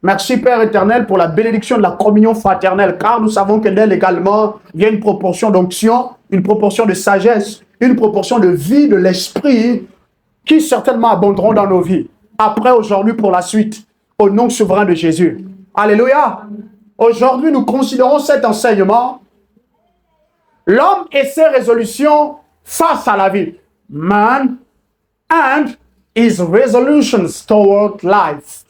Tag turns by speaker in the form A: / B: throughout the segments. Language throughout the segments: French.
A: Merci Père éternel pour la bénédiction de la communion fraternelle, car nous savons que d'elle également vient une proportion d'onction, une proportion de sagesse, une proportion de vie de l'esprit qui certainement abonderont dans nos vies. Après, aujourd'hui, pour la suite, au nom souverain de Jésus. Alléluia. Aujourd'hui, nous considérons cet enseignement, l'homme et ses résolutions face à la vie. Man and his resolutions toward life.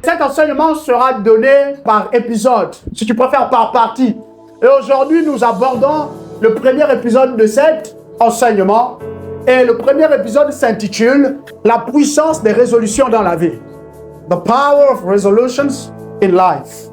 A: Cet enseignement sera donné par épisode, si tu préfères par partie. Et aujourd'hui, nous abordons le premier épisode de cet enseignement. Et le premier épisode s'intitule « La puissance des résolutions dans la vie ». The power of resolutions in life.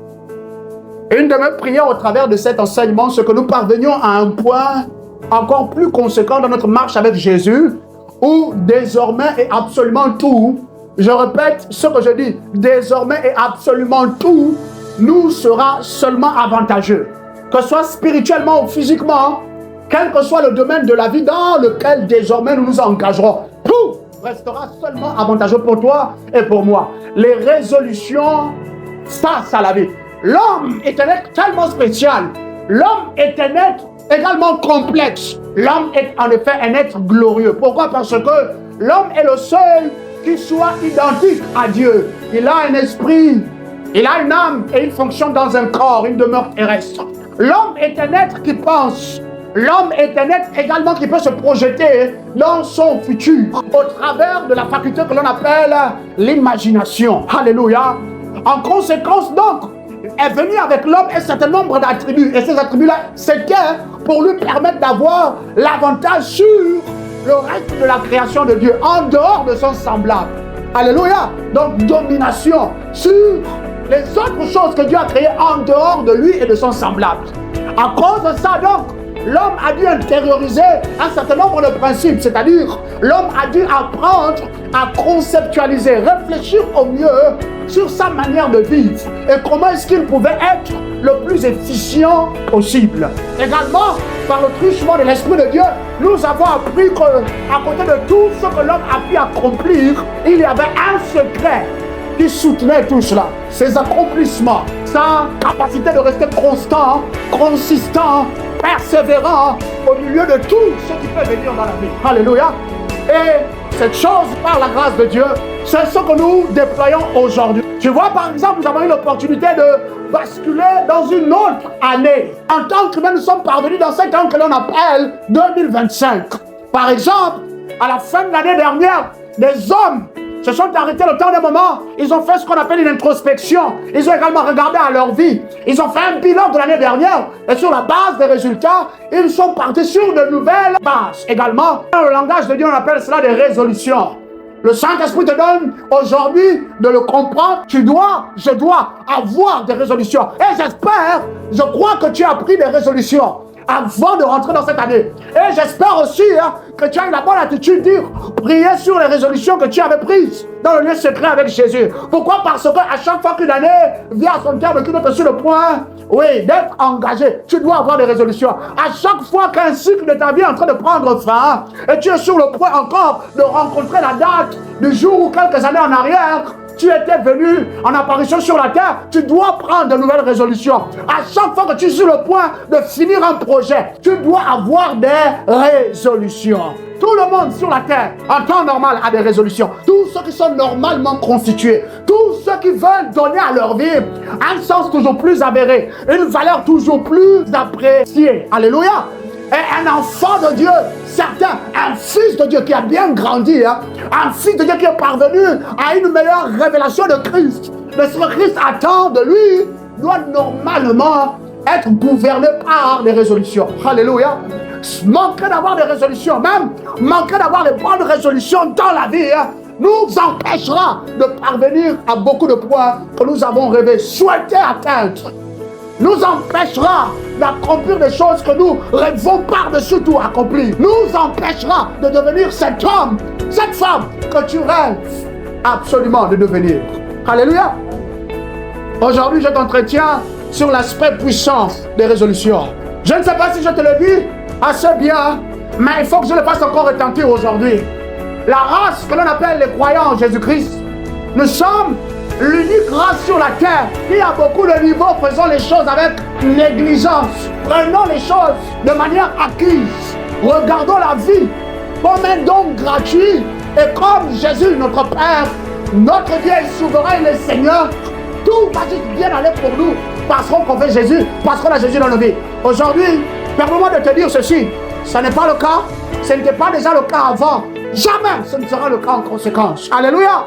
A: Une de mes prières au travers de cet enseignement, c'est que nous parvenions à un point encore plus conséquent dans notre marche avec Jésus, où désormais et absolument tout, je répète ce que je dis, désormais et absolument tout nous sera seulement avantageux. Que ce soit spirituellement ou physiquement, quel que soit le domaine de la vie dans lequel désormais nous nous engagerons, tout restera seulement avantageux pour toi et pour moi. Les résolutions face à la vie. L'homme est un être tellement spécial. L'homme est un être également complexe. L'homme est en effet un être glorieux. Pourquoi? Parce que l'homme est le seul qui soit identique à Dieu. Il a un esprit, il a une âme et il fonctionne dans un corps, une demeure terrestre. L'homme est un être qui pense. L'homme est un être également qui peut se projeter dans son futur au travers de la faculté que l'on appelle l'imagination. Alléluia. En conséquence donc, est venu avec l'homme un certain nombre d'attributs. Et ces attributs-là, c'était pour lui permettre d'avoir l'avantage sur le reste de la création de Dieu, en dehors de son semblable. Alléluia. Donc, domination sur les autres choses que Dieu a créées en dehors de lui et de son semblable. À cause de ça, donc, l'homme a dû intérioriser un certain nombre de principes, c'est-à-dire l'homme a dû apprendre à conceptualiser, réfléchir au mieux sur sa manière de vivre et comment est-ce qu'il pouvait être le plus efficient possible. Également, par le truchement de l'Esprit de Dieu, nous avons appris qu'à côté de tout ce que l'homme a pu accomplir, il y avait un secret qui soutenait tout cela, ses accomplissements, sa capacité de rester constant, consistant, persévérant au milieu de tout ce qui peut venir dans la vie. Alléluia. Et cette chose, par la grâce de Dieu, c'est ce que nous déployons aujourd'hui. Tu vois, par exemple, nous avons eu l'opportunité de basculer dans une autre année. En tant que nous sommes parvenus dans cette année que l'on appelle 2025. Par exemple, à la fin de l'année dernière, des hommes se sont arrêtés le temps d'un moment. Ils ont fait ce qu'on appelle une introspection. Ils ont également regardé à leur vie. Ils ont fait un bilan de l'année dernière. Et sur la base des résultats, ils sont partis sur de nouvelles bases. Également, dans le langage de Dieu, on appelle cela des résolutions. Le Saint-Esprit te donne aujourd'hui de le comprendre. Je dois avoir des résolutions. Et j'espère, je crois que tu as pris des résolutions avant de rentrer dans cette année. Et j'espère aussi que tu as eu la bonne attitude de prier sur les résolutions que tu avais prises dans le lieu secret avec Jésus. Pourquoi? Parce qu'à chaque fois qu'une année vient à son terme, tu dois être sur le point, d'être engagé. Tu dois avoir des résolutions. À chaque fois qu'un cycle de ta vie est en train de prendre fin, et tu es sur le point encore de rencontrer la date du jour ou quelques années en arrière, tu étais venu en apparition sur la terre, tu dois prendre de nouvelles résolutions. À chaque fois que tu es sur le point de finir un projet, tu dois avoir des résolutions. Tout le monde sur la terre, en temps normal, a des résolutions. Tous ceux qui sont normalement constitués, tous ceux qui veulent donner à leur vie un sens toujours plus avéré, une valeur toujours plus appréciée. Alléluia. Et un enfant de Dieu, certain, un fils de Dieu qui a bien grandi, un fils de Dieu qui est parvenu à une meilleure révélation de Christ. Mais ce que Christ attend de lui doit normalement être gouverné par les résolutions. Alléluia. Manquer d'avoir des résolutions, même manquer d'avoir les bonnes résolutions dans la vie, nous empêchera de parvenir à beaucoup de points que nous avons rêvé, souhaité atteindre. Nous empêchera d'accomplir des choses que nous rêvons par-dessus tout accomplir. Nous empêchera de devenir cet homme, cette femme que tu rêves. absolument de devenir. Alléluia. Aujourd'hui, je t'entretiens sur l'aspect puissant des résolutions. Je ne sais pas si je te le dis assez bien, mais il faut que je le fasse encore retentir aujourd'hui. La race que l'on appelle les croyants en Jésus-Christ, nous sommes l'unique race sur la terre qui a beaucoup de niveaux, faisant les choses avec négligence. Prenons les choses de manière acquise. Regardons la vie comme un don gratuit. Et comme Jésus, notre Père, notre Dieu est souverain, il est Seigneur, tout va juste bien aller pour nous parce qu'on confie Jésus, parce qu'on a Jésus dans nos vies. Aujourd'hui, permets-moi de te dire ceci. Ce n'est pas le cas. Ce n'était pas déjà le cas avant. Jamais ce ne sera le cas en conséquence. Alléluia.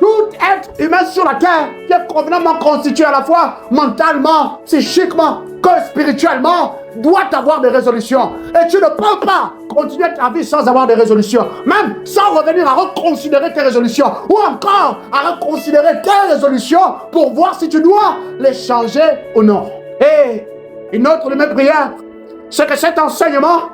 A: Tout être humain sur la terre qui est convenablement constitué à la fois mentalement, psychiquement que spirituellement doit avoir des résolutions. Et tu ne peux pas continuer ta vie sans avoir des résolutions. Même sans revenir à reconsidérer tes résolutions. Ou encore à reconsidérer tes résolutions pour voir si tu dois les changer ou non. Et une autre de mes prières, c'est que cet enseignement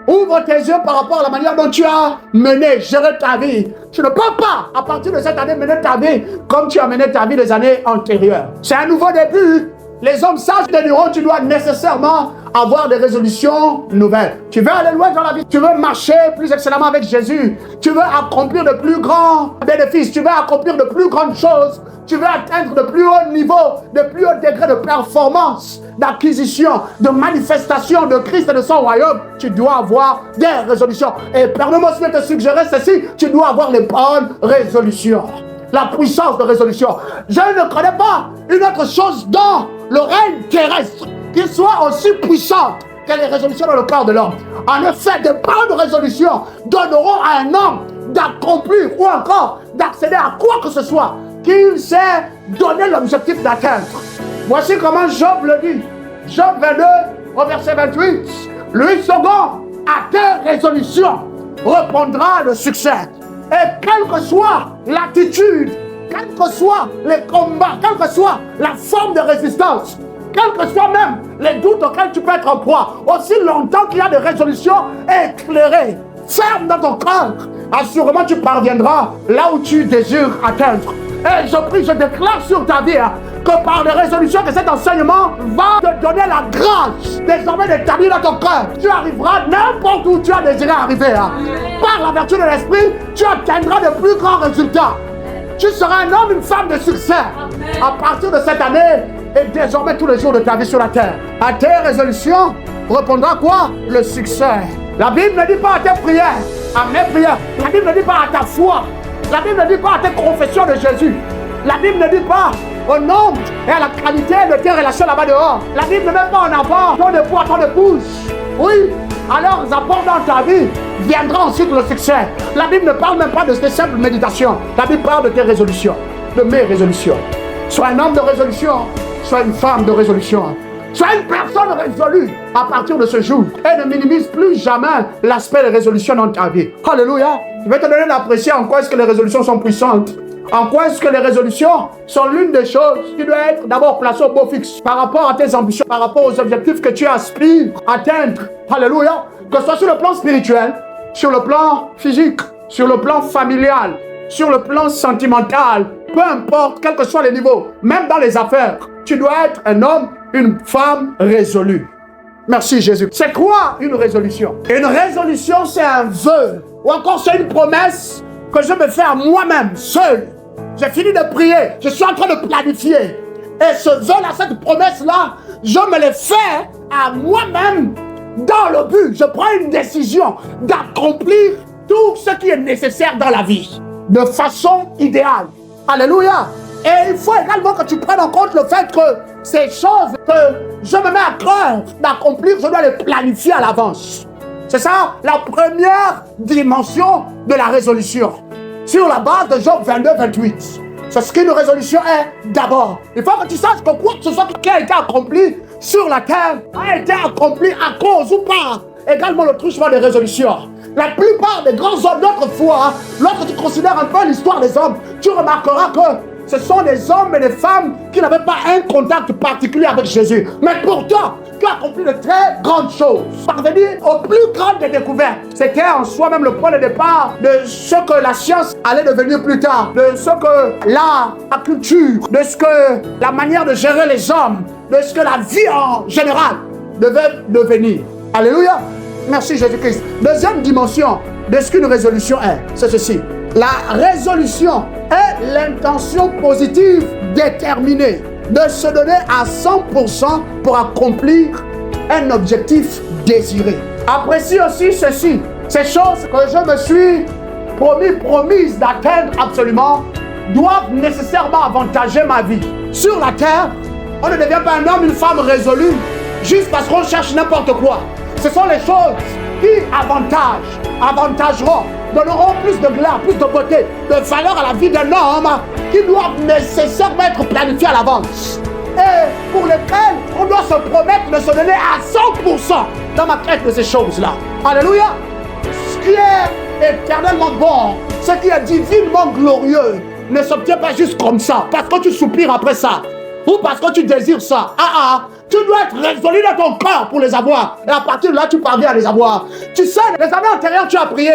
A: ouvre tes yeux par rapport à la manière dont tu as mené, géré ta vie. Tu ne peux pas, à partir de cette année, mener ta vie comme tu as mené ta vie les années antérieures. C'est un nouveau début. Les hommes sages te diront, tu dois nécessairement avoir des résolutions nouvelles. Tu veux aller loin dans la vie, tu veux marcher plus excellemment avec Jésus, tu veux accomplir de plus grands bénéfices, tu veux accomplir de plus grandes choses, tu veux atteindre de plus hauts niveaux, de plus hauts degrés de performance, d'acquisition, de manifestation de Christ et de son royaume. Tu dois avoir des résolutions. Et permets-moi aussi de te suggérer ceci, tu dois avoir les bonnes résolutions. La puissance de résolution. Je ne connais pas une autre chose dans le règne terrestre qui soit aussi puissante que les résolutions dans le cœur de l'homme. En effet, de bonnes résolutions donneront à un homme d'accomplir ou encore d'accéder à quoi que ce soit qu'il s'est donné l'objectif d'atteindre. Voici comment Job le dit. Job 22, au verset 28. Lui second, à tes résolutions répondra le succès. Et quelle que soit l'attitude, quels que soient les combats, quelle que soit la forme de résistance, quels que soient même les doutes auxquels tu peux être en proie, aussi longtemps qu'il y a des résolutions éclairées, fermes dans ton cœur, assurément tu parviendras là où tu désires atteindre. Et je prie, je déclare sur ta vie que par les résolutions que cet enseignement va te donner la grâce désormais d'établir dans ton cœur. Tu arriveras n'importe où tu as désiré arriver. Par la vertu de l'esprit, tu atteindras de plus grands résultats. Tu seras un homme, une femme de succès. À partir de cette année et désormais tous les jours de ta vie sur la terre. À tes résolutions répondra quoi? Le succès. La Bible ne dit pas à tes prières, à mes prières. La Bible ne dit pas à ta foi. La Bible ne dit pas à tes confessions de Jésus. La Bible ne dit pas au nombre et à la qualité de tes relations là-bas dehors. La Bible ne met pas en avant ton époux, ton épouse. Oui, alors les apports dans ta vie viendra ensuite le succès. La Bible ne parle même pas de ces simples méditations. La Bible parle de tes résolutions, de mes résolutions. Sois un homme de résolution, sois une femme de résolution. Sois une personne résolue à partir de ce jour. Et ne minimise plus jamais l'aspect des résolutions dans ta vie. Alléluia. Je vais te donner l'apprécier en quoi est-ce que les résolutions sont puissantes. En quoi est-ce que les résolutions sont l'une des choses qui doit être d'abord placée au beau fixe par rapport à tes ambitions, par rapport aux objectifs que tu aspires à atteindre. Alléluia. Que ce soit sur le plan spirituel, sur le plan physique, sur le plan familial, sur le plan sentimental, peu importe, quels que soient les niveaux, même dans les affaires, tu dois être un homme, une femme résolue. Merci Jésus. C'est quoi une résolution? Une résolution, c'est un vœu, ou encore c'est une promesse que je me fais à moi-même, seul. J'ai fini de prier, je suis en train de planifier. Et ce vœu-là, cette promesse-là, je me l'ai fait à moi-même dans le but. Je prends une décision d'accomplir tout ce qui est nécessaire dans la vie, de façon idéale. Alléluia. Et il faut également que tu prennes en compte le fait que ces choses que je me mets à cœur d'accomplir, je dois les planifier à l'avance. C'est ça la première dimension de la résolution. Sur la base de Job 22, 28. C'est ce qu'une résolution est d'abord. Il faut que tu saches que quoi que ce soit qui a été accompli sur la terre a été accompli à cause ou par également le truchement des résolutions. La plupart des grands hommes d'autrefois, lorsque tu considères un peu l'histoire des hommes, tu remarqueras que ce sont des hommes et des femmes qui n'avaient pas un contact particulier avec Jésus. Mais pourtant, tu as accompli de très grandes choses. Parvenir aux plus grandes des découvertes. C'était en soi-même le point de départ de ce que la science allait devenir plus tard, de ce que l'art, la culture, de ce que la manière de gérer les hommes, de ce que la vie en général devait devenir. Alléluia. Merci Jésus-Christ. Deuxième dimension de ce qu'une résolution est, c'est ceci. La résolution est l'intention positive déterminée de se donner à 100% pour accomplir un objectif désiré. Apprécie aussi ceci. Ces choses que je me suis promise d'atteindre absolument doivent nécessairement avantager ma vie. Sur la terre, on ne devient pas un homme, une femme résolue juste parce qu'on cherche n'importe quoi. Ce sont les choses qui avantageront, donneront plus de glamour, plus de beauté, de valeur à la vie d'un homme qui doivent nécessairement être planifiés à l'avance. Et pour lesquels on doit se promettre de se donner à 100% dans ma quête de ces choses-là. Alléluia. Ce qui est éternellement bon, ce qui est divinement glorieux, ne s'obtient pas juste comme ça, parce que tu soupires après ça, ou parce que tu désires ça. Tu dois être résolu dans ton cœur pour les avoir. Et à partir de là, tu parviens à les avoir. Tu sais, les années antérieures, tu as prié.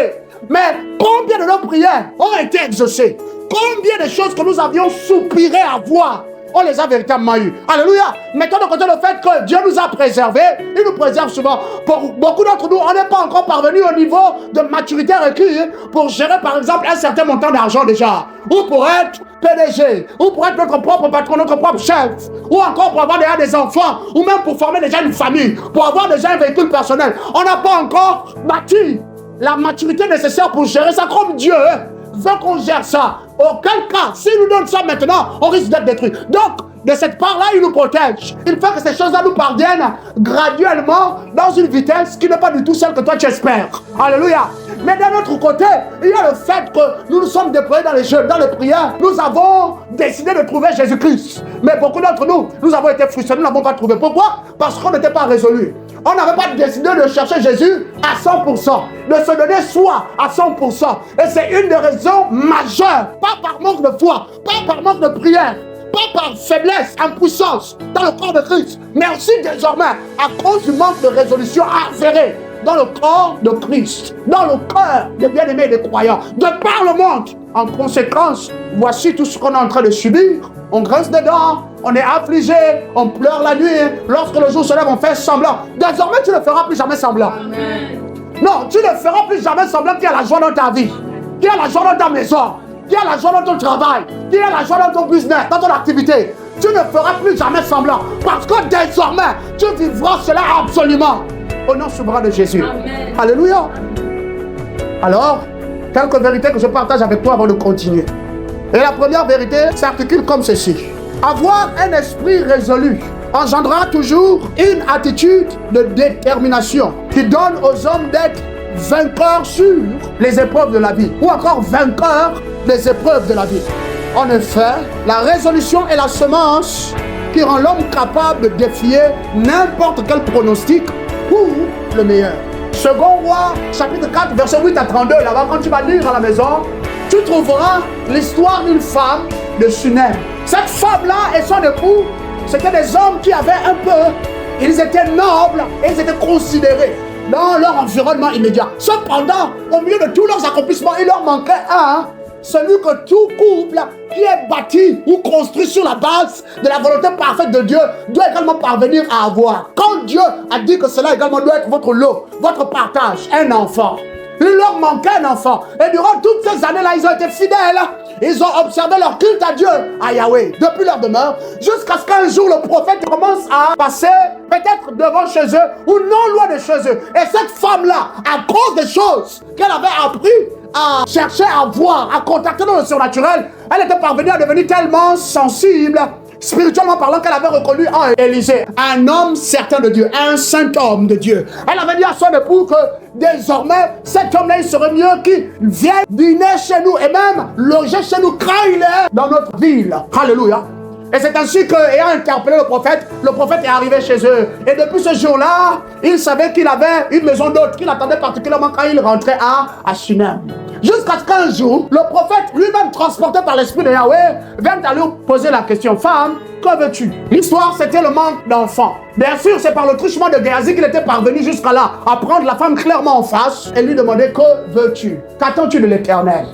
A: Mais combien de nos prières ont été exaucées? Combien de choses que nous avions soupiré à voir, on les a véritablement eues. Alléluia. Mettons de côté le fait que Dieu nous a préservés. Il nous préserve souvent. Pour beaucoup d'entre nous, on n'est pas encore parvenu au niveau de maturité requis pour gérer par exemple un certain montant d'argent déjà. Ou pour être PDG, ou pour être notre propre patron, notre propre chef, ou encore pour avoir déjà des enfants, ou même pour former déjà une famille, pour avoir déjà un véhicule personnel. On n'a pas encore bâti la maturité nécessaire pour gérer ça comme Dieu veut qu'on gère ça. Auquel cas, s'il nous donne ça maintenant, on risque d'être détruit. Donc, de cette part-là, il nous protège. Il fait que ces choses-là nous parviennent graduellement dans une vitesse qui n'est pas du tout celle que toi tu espères. Alléluia. Mais d'un autre côté, il y a le fait que nous nous sommes déployés dans les jeûnes, dans les prières. Nous avons décidé de trouver Jésus-Christ. Mais beaucoup d'entre nous, nous avons été frustrés, nous n'avons pas trouvé. Pourquoi? Parce qu'on n'était pas résolus. On n'avait pas décidé de chercher Jésus à 100%, de se donner soi à 100%. Et c'est une des raisons majeures, pas par manque de foi, pas par manque de prière, pas par faiblesse, impuissance dans le corps de Christ, mais aussi désormais à cause du manque de résolution avérée dans le corps de Christ, dans le cœur des bien-aimés des croyants, de par le monde. En conséquence, voici tout ce qu'on est en train de subir. On grince des dents, on est affligé, on pleure la nuit. Lorsque le jour se lève, on fait semblant. Désormais, tu ne feras plus jamais semblant. Amen. Non, tu ne feras plus jamais semblant qu'il y a la joie dans ta vie, qu'il y a la joie dans ta maison, qu'il y a la joie dans ton travail, qu'il y a la joie dans ton business, dans ton activité. Tu ne feras plus jamais semblant parce que désormais, tu vivras cela absolument. Au nom souverain de Jésus. Amen. Alléluia. Alors, quelques vérités que je partage avec toi avant de continuer. Et la première vérité s'articule comme ceci. Avoir un esprit résolu engendrera toujours une attitude de détermination qui donne aux hommes d'être vainqueurs sur les épreuves de la vie ou encore vainqueurs des épreuves de la vie. En effet, la résolution est la semence qui rend l'homme capable de défier n'importe quel pronostic pour le meilleur. Second Roi, chapitre 4, verset 8 à 32, là-bas, quand tu vas lire à la maison, tu trouveras l'histoire d'une femme de Sunem. Cette femme-là et son époux, c'était des hommes qui avaient un peu, ils étaient nobles et ils étaient considérés dans leur environnement immédiat. Cependant, au milieu de tous leurs accomplissements, il leur manquait un, celui que tout couple qui est bâti ou construit sur la base de la volonté parfaite de Dieu doit également parvenir à avoir. Quand Dieu a dit que cela également doit être votre lot, votre partage, un enfant. Il leur manquait un enfant. Et durant toutes ces années-là, ils ont été fidèles. Ils ont observé leur culte à Dieu, à Yahweh, depuis leur demeure, jusqu'à ce qu'un jour le prophète commence à passer peut-être devant chez eux ou non loin de chez eux. Et cette femme-là, à cause des choses qu'elle avait appris à chercher à voir, à contacter dans le surnaturel, elle était parvenue à devenir tellement sensible, spirituellement parlant, qu'elle avait reconnu en Élisée un homme certain de Dieu, un saint homme de Dieu. Elle avait dit à son époux que désormais, cet homme-là, il serait mieux qu'il vienne dîner chez nous et même loger chez nous quand il est dans notre ville. Alléluia. Et c'est ainsi qu'ayant interpellé le prophète est arrivé chez eux. Et depuis ce jour-là, il savait qu'il avait une maison d'hôte qu'il attendait particulièrement quand il rentrait à Shunem. Jusqu'à ce qu'un jour, le prophète lui-même transporté par l'esprit de Yahweh vient à lui poser la question: femme, que veux-tu? L'histoire, c'était le manque d'enfants. Bien sûr, c'est par le truchement de Géhazi qu'il était parvenu jusqu'à là, à prendre la femme clairement en face et lui demander: que veux-tu? Qu'attends-tu de l'Éternel?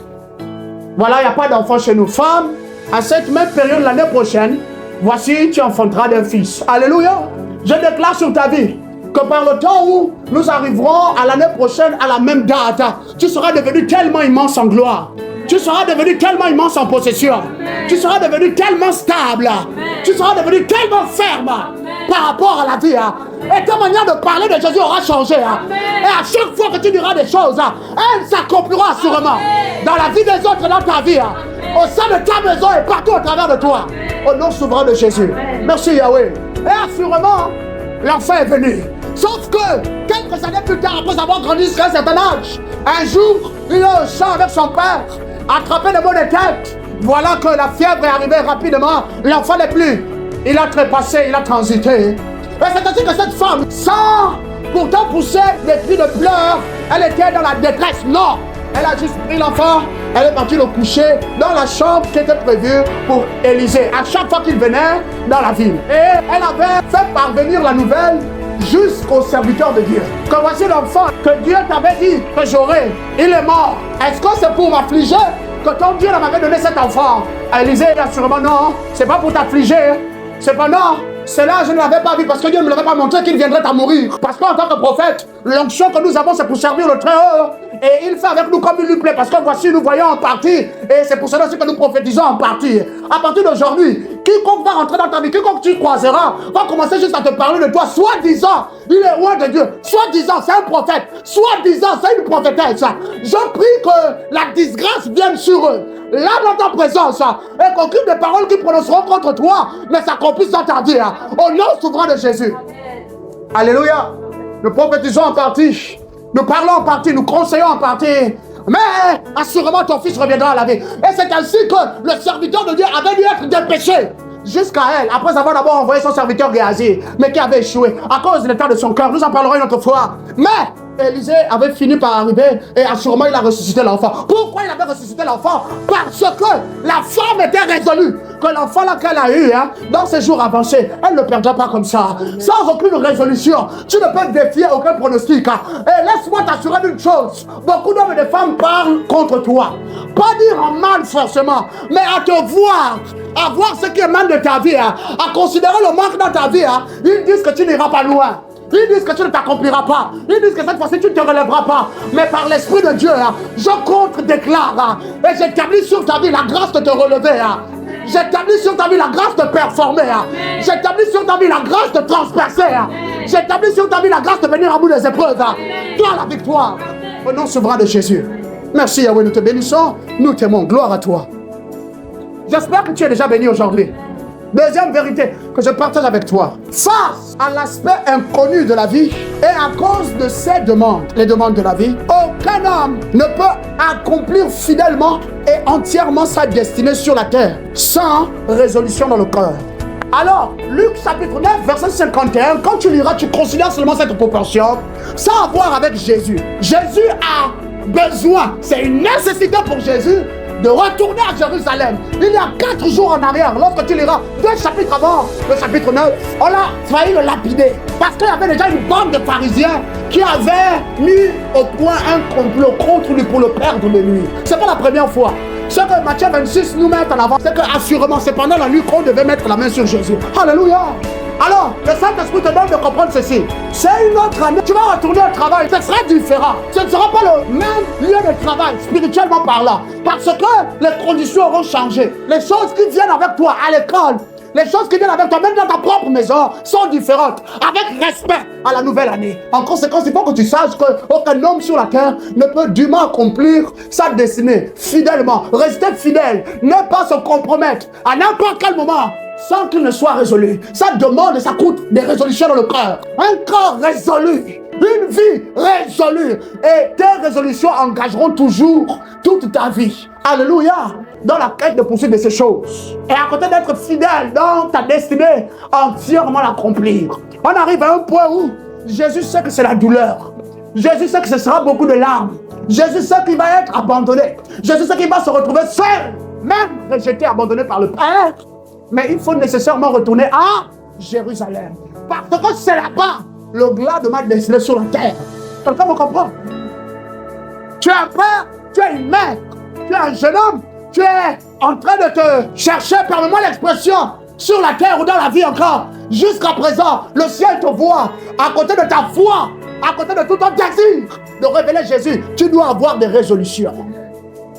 A: Voilà, il n'y a pas d'enfant chez nous. Femme, à cette même période l'année prochaine, voici, tu enfanteras d'un fils. Alléluia. Je déclare sur ta vie que par le temps où nous arriverons à l'année prochaine à la même date, tu seras devenu tellement immense en gloire. Tu seras devenu tellement immense en possession. Amen. Tu seras devenu tellement stable. Amen. Tu seras devenu tellement ferme. Amen. Par rapport à la vie. Et ta manière de parler de Jésus aura changé. Amen. Et à chaque fois que tu diras des choses, elles s'accompliront assurément. Amen. Dans la vie des autres, dans ta vie. Amen. Au sein de ta maison et partout au travers de toi. Amen. Au nom souverain de Jésus. Amen. Merci Yahweh. Et assurément, l'enfant est venu. Sauf que, quelques années plus tard, après avoir grandi jusqu'à un certain âge, un jour, il est au champ avec son père, attrapé de maux de tête. Voilà que la fièvre est arrivée rapidement. L'enfant n'est plus. Il a trépassé, il a transité. Et c'est ainsi que cette femme, sans pourtant pousser des cris de pleurs, elle était dans la détresse. Non, elle a juste pris l'enfant, elle est partie le coucher dans la chambre qui était prévue pour Élisée. À chaque fois qu'il venait dans la ville. Et elle avait fait parvenir la nouvelle jusqu'au serviteur de Dieu. Que voici l'enfant que Dieu t'avait dit que j'aurais. Il est mort. Est-ce que c'est pour m'affliger que ton Dieu m'avait donné cet enfant? Élisée dit assurément non. C'est pas pour t'affliger. C'est pas non. Cela, je ne l'avais pas vu parce que Dieu ne me l'avait pas montré qu'il viendrait à mourir. Parce qu'en tant que prophète, l'onction que nous avons, c'est pour servir le Très-Haut. Et il fait avec nous comme il lui plaît. Parce que voici, nous voyons en partie. Et c'est pour cela aussi que nous prophétisons en partie. À partir d'aujourd'hui, quiconque va rentrer dans ta vie, quiconque tu croiseras, va commencer juste à te parler de toi. Soi-disant, il est loin de Dieu. Soi-disant, c'est un prophète. Soi-disant, c'est une prophétesse. Je prie que la disgrâce vienne sur eux. Là, dans ta présence, et qu'aucune des paroles qu'ils prononceront contre toi ne s'accomplisse dans ta vie. Au nom souverain de Jésus. Amen. Alléluia. Nous prophétisons en partie. Nous parlons en partie. Nous conseillons en partie. Mais assurément, ton fils reviendra à la vie. Et c'est ainsi que le serviteur de Dieu avait dû être dépêché jusqu'à elle, après avoir d'abord envoyé son serviteur Géhazi, mais qui avait échoué à cause de l'état de son cœur. Nous en parlerons une autre fois. Mais Élisée avait fini par arriver et assurément il a ressuscité l'enfant. Pourquoi il avait ressuscité l'enfant? Parce que la femme était résolue que l'enfant là qu'elle a eu dans ses jours avancés, elle ne le perdra pas comme ça. Sans aucune résolution. Tu ne peux défier aucun pronostic. Et laisse-moi t'assurer d'une chose. Beaucoup d'hommes et de femmes parlent contre toi. Pas dire en mal forcément, mais à te voir, à voir ce qui émane de ta vie, à considérer le manque dans ta vie. Ils disent que tu n'iras pas loin. Ils disent que tu ne t'accompliras pas. Ils disent que cette fois-ci, tu ne te relèveras pas. Mais par l'Esprit de Dieu, je contre-déclare et j'établis sur ta vie la grâce de te relever. J'établis sur ta vie la grâce de performer. J'établis sur ta vie la grâce de transpercer. J'établis sur ta vie la grâce de venir à bout des épreuves. Toi, la victoire. Au nom souverain de Jésus. Merci Yahweh, nous te bénissons. Nous t'aimons. Gloire à toi. J'espère que tu es déjà béni aujourd'hui. Deuxième vérité que je partage avec toi. Face à l'aspect inconnu de la vie et à cause de ces demandes, les demandes de la vie, aucun homme ne peut accomplir fidèlement et entièrement sa destinée sur la terre sans résolution dans le cœur. Alors, Luc chapitre 9, verset 51, quand tu liras, tu considères seulement cette proportion sans avoir avec Jésus. Jésus a besoin, c'est une nécessité pour Jésus de retourner à Jérusalem. Il y a 4 jours en arrière, lorsque tu liras 2 chapitres avant le chapitre 9, on a failli le lapider. Parce qu'il y avait déjà une bande de pharisiens qui avaient mis au point un complot contre lui pour le perdre de nuit. C'est pas la première fois. Ce que Matthieu 26 nous met en avant, c'est que assurément, c'est pendant la nuit qu'on devait mettre la main sur Jésus. Alléluia. Alors, le Saint-Esprit te donne de comprendre ceci. C'est une autre année. Tu vas retourner au travail. Ce sera différent. Ce ne sera pas le même lieu de travail, spirituellement parlant. Parce que les conditions auront changé. Les choses qui viennent avec toi à l'école, les choses qui viennent avec toi, même dans ta propre maison, sont différentes. Avec respect à la nouvelle année. En conséquence, il faut que tu saches qu'aucun homme sur la terre ne peut dûment accomplir sa destinée fidèlement. Rester fidèle. Ne pas se compromettre à n'importe quel moment sans qu'il ne soit résolu. Ça demande et ça coûte des résolutions dans le cœur. Un corps résolu Une vie résolue. Et tes résolutions engageront toujours toute ta vie. Alléluia. Dans la quête de poursuite de ces choses. Et à côté d'être fidèle dans ta destinée, entièrement l'accomplir. On arrive à un point où Jésus sait que c'est la douleur. Jésus sait que ce sera beaucoup de larmes. Jésus sait qu'il va être abandonné. Jésus sait qu'il va se retrouver seul, même rejeté, abandonné par le Père. Mais il faut nécessairement retourner à Jérusalem. Parce que c'est là-bas le glas de ma destinée sur la terre. Quelqu'un me comprend? Tu es un père, tu es une mère, tu es un jeune homme, tu es en train de te chercher, permets-moi l'expression, sur la terre ou dans la vie encore. Jusqu'à présent, le ciel te voit à côté de ta foi, à côté de tout ton désir de révéler Jésus. Tu dois avoir des résolutions.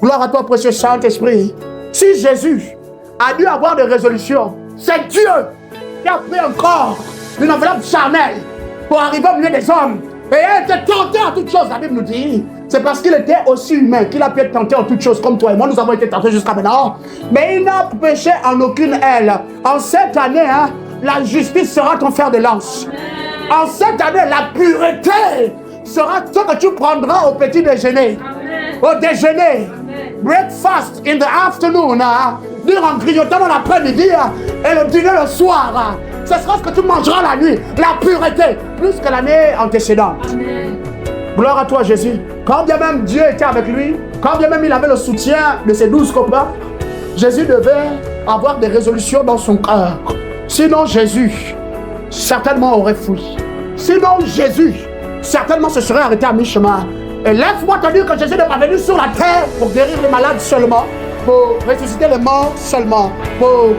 A: Gloire à toi, précieux Saint-Esprit. Si Jésus a dû avoir des résolutions, c'est Dieu qui a pris un corps, une enveloppe charnelle pour arriver au milieu des hommes. Et il était tenté en toutes choses, la Bible nous dit. C'est parce qu'il était aussi humain qu'il a pu être tenté en toutes choses, comme toi et moi, nous avons été tentés jusqu'à maintenant. Mais il n'a péché en aucune aile. En cette année, la justice sera ton fer de lance. En cette année, la pureté sera ce que tu prendras au petit déjeuner. Au déjeuner. Breakfast in the afternoon. Dire en grignotant dans l'après-midi et le dîner le soir. Ce sera ce que tu mangeras la nuit. La pureté, plus que l'année antécédente. Amen. Gloire à toi, Jésus. Quand bien même Dieu était avec lui, quand bien même il avait le soutien de ses 12 copains, Jésus devait avoir des résolutions dans son cœur. Sinon, Jésus certainement aurait fui. Sinon, Jésus certainement se serait arrêté à mi-chemin. Et laisse-moi te dire que Jésus n'est pas venu sur la terre pour guérir les malades seulement, pour ressusciter les morts seulement, pour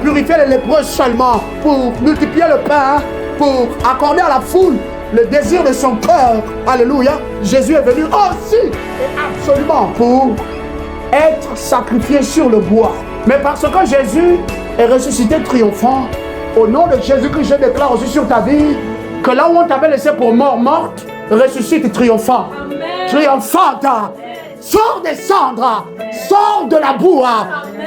A: purifier les lépreux seulement, pour multiplier le pain, pour accorder à la foule le désir de son cœur. Alléluia. Jésus est venu aussi et absolument pour être sacrifié sur le bois. Mais parce que Jésus est ressuscité triomphant, au nom de Jésus-Christ, je déclare aussi sur ta vie que là où on t'avait laissé pour mort morte, ressuscite triomphant. Amen. Triomphante. Sors des cendres, sors de la boue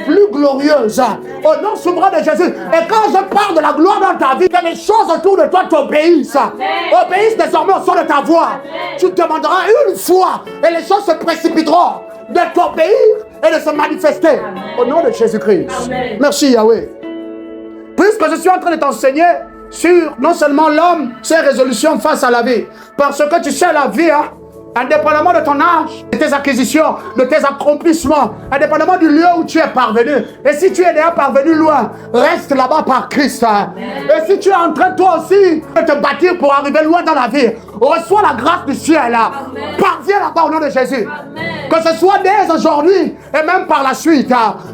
A: plus glorieuse, au nom souverain de Jésus. Et quand je parle de la gloire dans ta vie, que les choses autour de toi t'obéissent, obéissent désormais au son de ta voix. Tu demanderas une fois et les choses se précipiteront de t'obéir et de se manifester. Amen. Au nom de Jésus-Christ. Amen. Merci Yahweh. Puisque je suis en train de t'enseigner sur non seulement l'homme, ses résolutions face à la vie, parce que tu sais la vie, indépendamment de ton âge, de tes acquisitions, de tes accomplissements, indépendamment du lieu où tu es parvenu. Et si tu es déjà parvenu loin, reste là-bas par Christ. Amen. Et si tu es en train toi aussi de te bâtir pour arriver loin dans la vie, reçois la grâce du ciel. Amen. Parviens là-bas au nom de Jésus. Amen. Que ce soit dès aujourd'hui et même par la suite,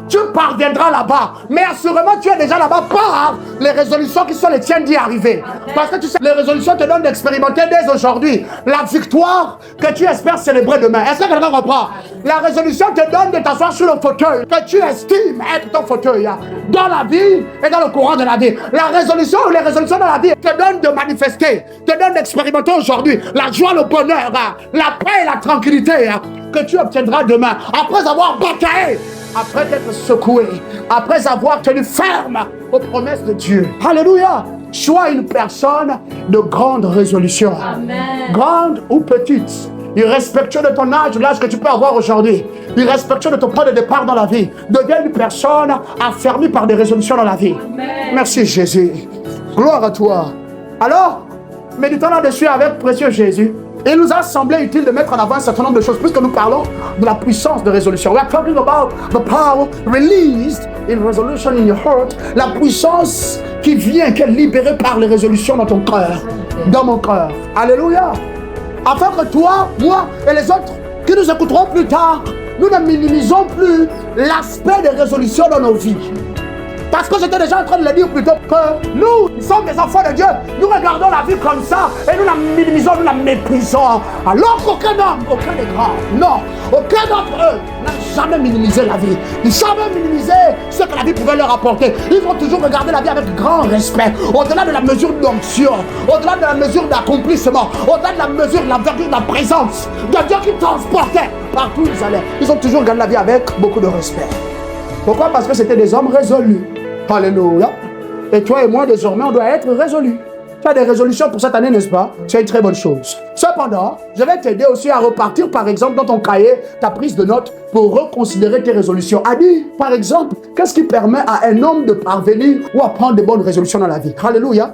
A: tu parviendras là-bas. Mais assurément, tu es déjà là-bas par les résolutions qui sont les tiennes d'y arriver. Amen. Parce que tu sais, les résolutions te donnent d'expérimenter dès aujourd'hui la victoire que tu espères célébrer demain. Est-ce que quelqu'un comprend? La résolution te donne de t'asseoir sur le fauteuil que tu estimes être ton fauteuil dans la vie et dans le courant de la vie. La résolution ou les résolutions dans la vie te donnent de manifester, te donnent d'expérimenter aujourd'hui la joie, le bonheur, la paix et la tranquillité que tu obtiendras demain après avoir bataillé, après t'être secoué, après avoir tenu ferme aux promesses de Dieu. Alléluia. Sois une personne de grande résolution. Amen. Grande ou petite, irrespectueux de ton âge, l'âge que tu peux avoir aujourd'hui, irrespectueux de ton point de départ dans la vie, deviens une personne affermie par des résolutions dans la vie. Amen. Merci Jésus. Gloire à toi. Alors, méditons là-dessus avec précieux Jésus. Il nous a semblé utile de mettre en avant un certain nombre de choses, puisque nous parlons de la puissance de résolution. We are talking about the power released in resolution in your heart. La puissance qui vient, qui est libérée par les résolutions dans ton cœur, dans mon cœur. Alléluia. Afin que toi, moi et les autres qui nous écouteront plus tard, nous ne minimisons plus l'aspect des résolutions dans nos vies. Parce que j'étais déjà en train de le dire plus tôt que nous sommes des enfants de Dieu. Nous regardons la vie comme ça et nous la minimisons, nous la méprisons. Alors qu'aucun homme, aucun des grands, non, aucun d'entre eux n'a jamais minimisé la vie. Ils n'ont jamais minimisé ce que la vie pouvait leur apporter. Ils vont toujours regarder la vie avec grand respect. Au-delà de la mesure d'onction, au-delà de la mesure d'accomplissement, au-delà de la mesure de la verdure de la présence de Dieu qui transportait partout où ils allaient. Ils ont toujours regardé la vie avec beaucoup de respect. Pourquoi? Parce que c'était des hommes résolus. Alléluia. Et toi et moi, désormais, on doit être résolus. Tu as des résolutions pour cette année, n'est-ce pas? C'est une très bonne chose. Cependant, je vais t'aider aussi à repartir, par exemple, dans ton cahier, ta prise de notes, pour reconsidérer tes résolutions. Adi, par exemple, qu'est-ce qui permet à un homme de parvenir ou à prendre de bonnes résolutions dans la vie? Alléluia.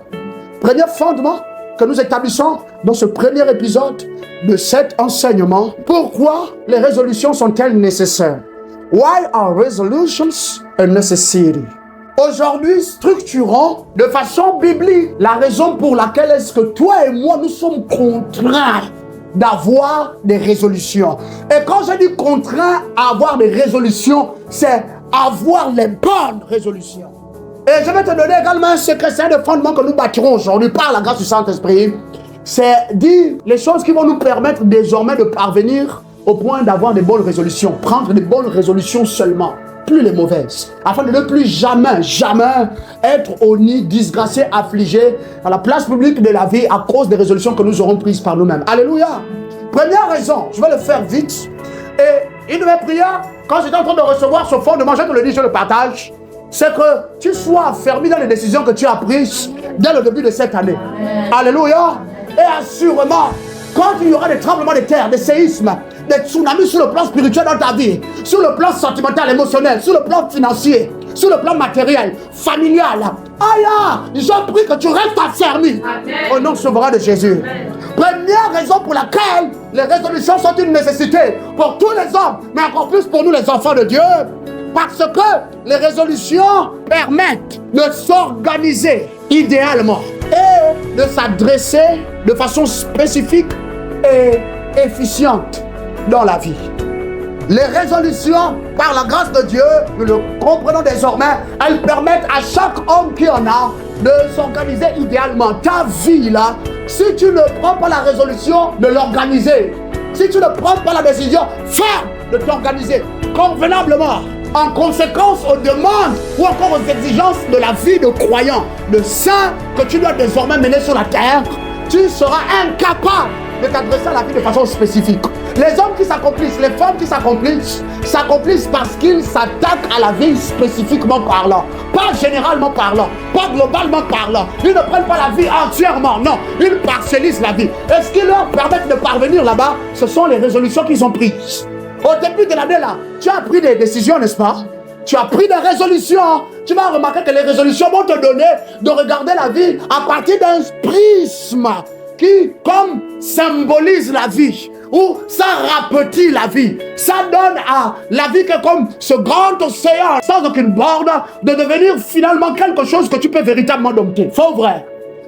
A: Premier fondement que nous établissons dans ce premier épisode de cet enseignement. Pourquoi les résolutions sont-elles nécessaires? Why are resolutions a necessity? Aujourd'hui, structurons de façon biblique la raison pour laquelle est-ce que toi et moi, nous sommes contraints d'avoir des résolutions. Et quand je dis contraints à avoir des résolutions, c'est avoir les bonnes résolutions. Et je vais te donner également un secret, c'est un des fondements que nous bâtirons aujourd'hui par la grâce du Saint-Esprit. C'est dire les choses qui vont nous permettre désormais de parvenir au point d'avoir des bonnes résolutions. Prendre des bonnes résolutions seulement, plus les mauvaises, afin de ne plus jamais être au nid, disgracé, affligé dans la place publique de la vie à cause des résolutions que nous aurons prises par nous-mêmes. Alléluia. Première raison, je vais le faire vite. Et une de mes prières, quand j'étais en train de recevoir ce fondement, je te le dis, je le partage, c'est que tu sois affermi dans les décisions que tu as prises dès le début de cette année. Alléluia. Et assurément, quand il y aura des tremblements de terre, des séismes, des tsunamis sur le plan spirituel dans ta vie, sur le plan sentimental, émotionnel, sur le plan financier, sur le plan matériel, familial, je prie que tu restes affermi au nom souverain de Jésus. Première raison pour laquelle les résolutions sont une nécessité pour tous les hommes, mais encore plus pour nous les enfants de Dieu, parce que les résolutions permettent de s'organiser idéalement et de s'adresser de façon spécifique et efficiente dans la vie. Les résolutions, par la grâce de Dieu, nous le comprenons désormais, elles permettent à chaque homme qui en a de s'organiser idéalement. Ta vie là, si tu ne prends pas la résolution de l'organiser, si tu ne prends pas la décision ferme de t'organiser convenablement, en conséquence aux demandes ou encore aux exigences de la vie de croyant, de saint que tu dois désormais mener sur la terre, tu seras incapable de t'adresser à la vie de façon spécifique. Les hommes qui s'accomplissent, les femmes qui s'accomplissent parce qu'ils s'attaquent à la vie spécifiquement parlant, pas généralement parlant, pas globalement parlant. Ils ne prennent pas la vie entièrement, non, ils parcellisent la vie. Et ce qui leur permet de parvenir là-bas, ce sont les résolutions qu'ils ont prises. Au début de l'année là, tu as pris des décisions, n'est-ce pas? Tu as pris des résolutions. Tu vas remarquer que les résolutions vont te donner de regarder la vie à partir d'un prisme qui, comme, symbolise la vie, ou ça rapetit la vie. Ça donne à la vie que comme ce grand océan, sans aucune borne, de devenir finalement quelque chose que tu peux véritablement dompter. Faux ou vrai?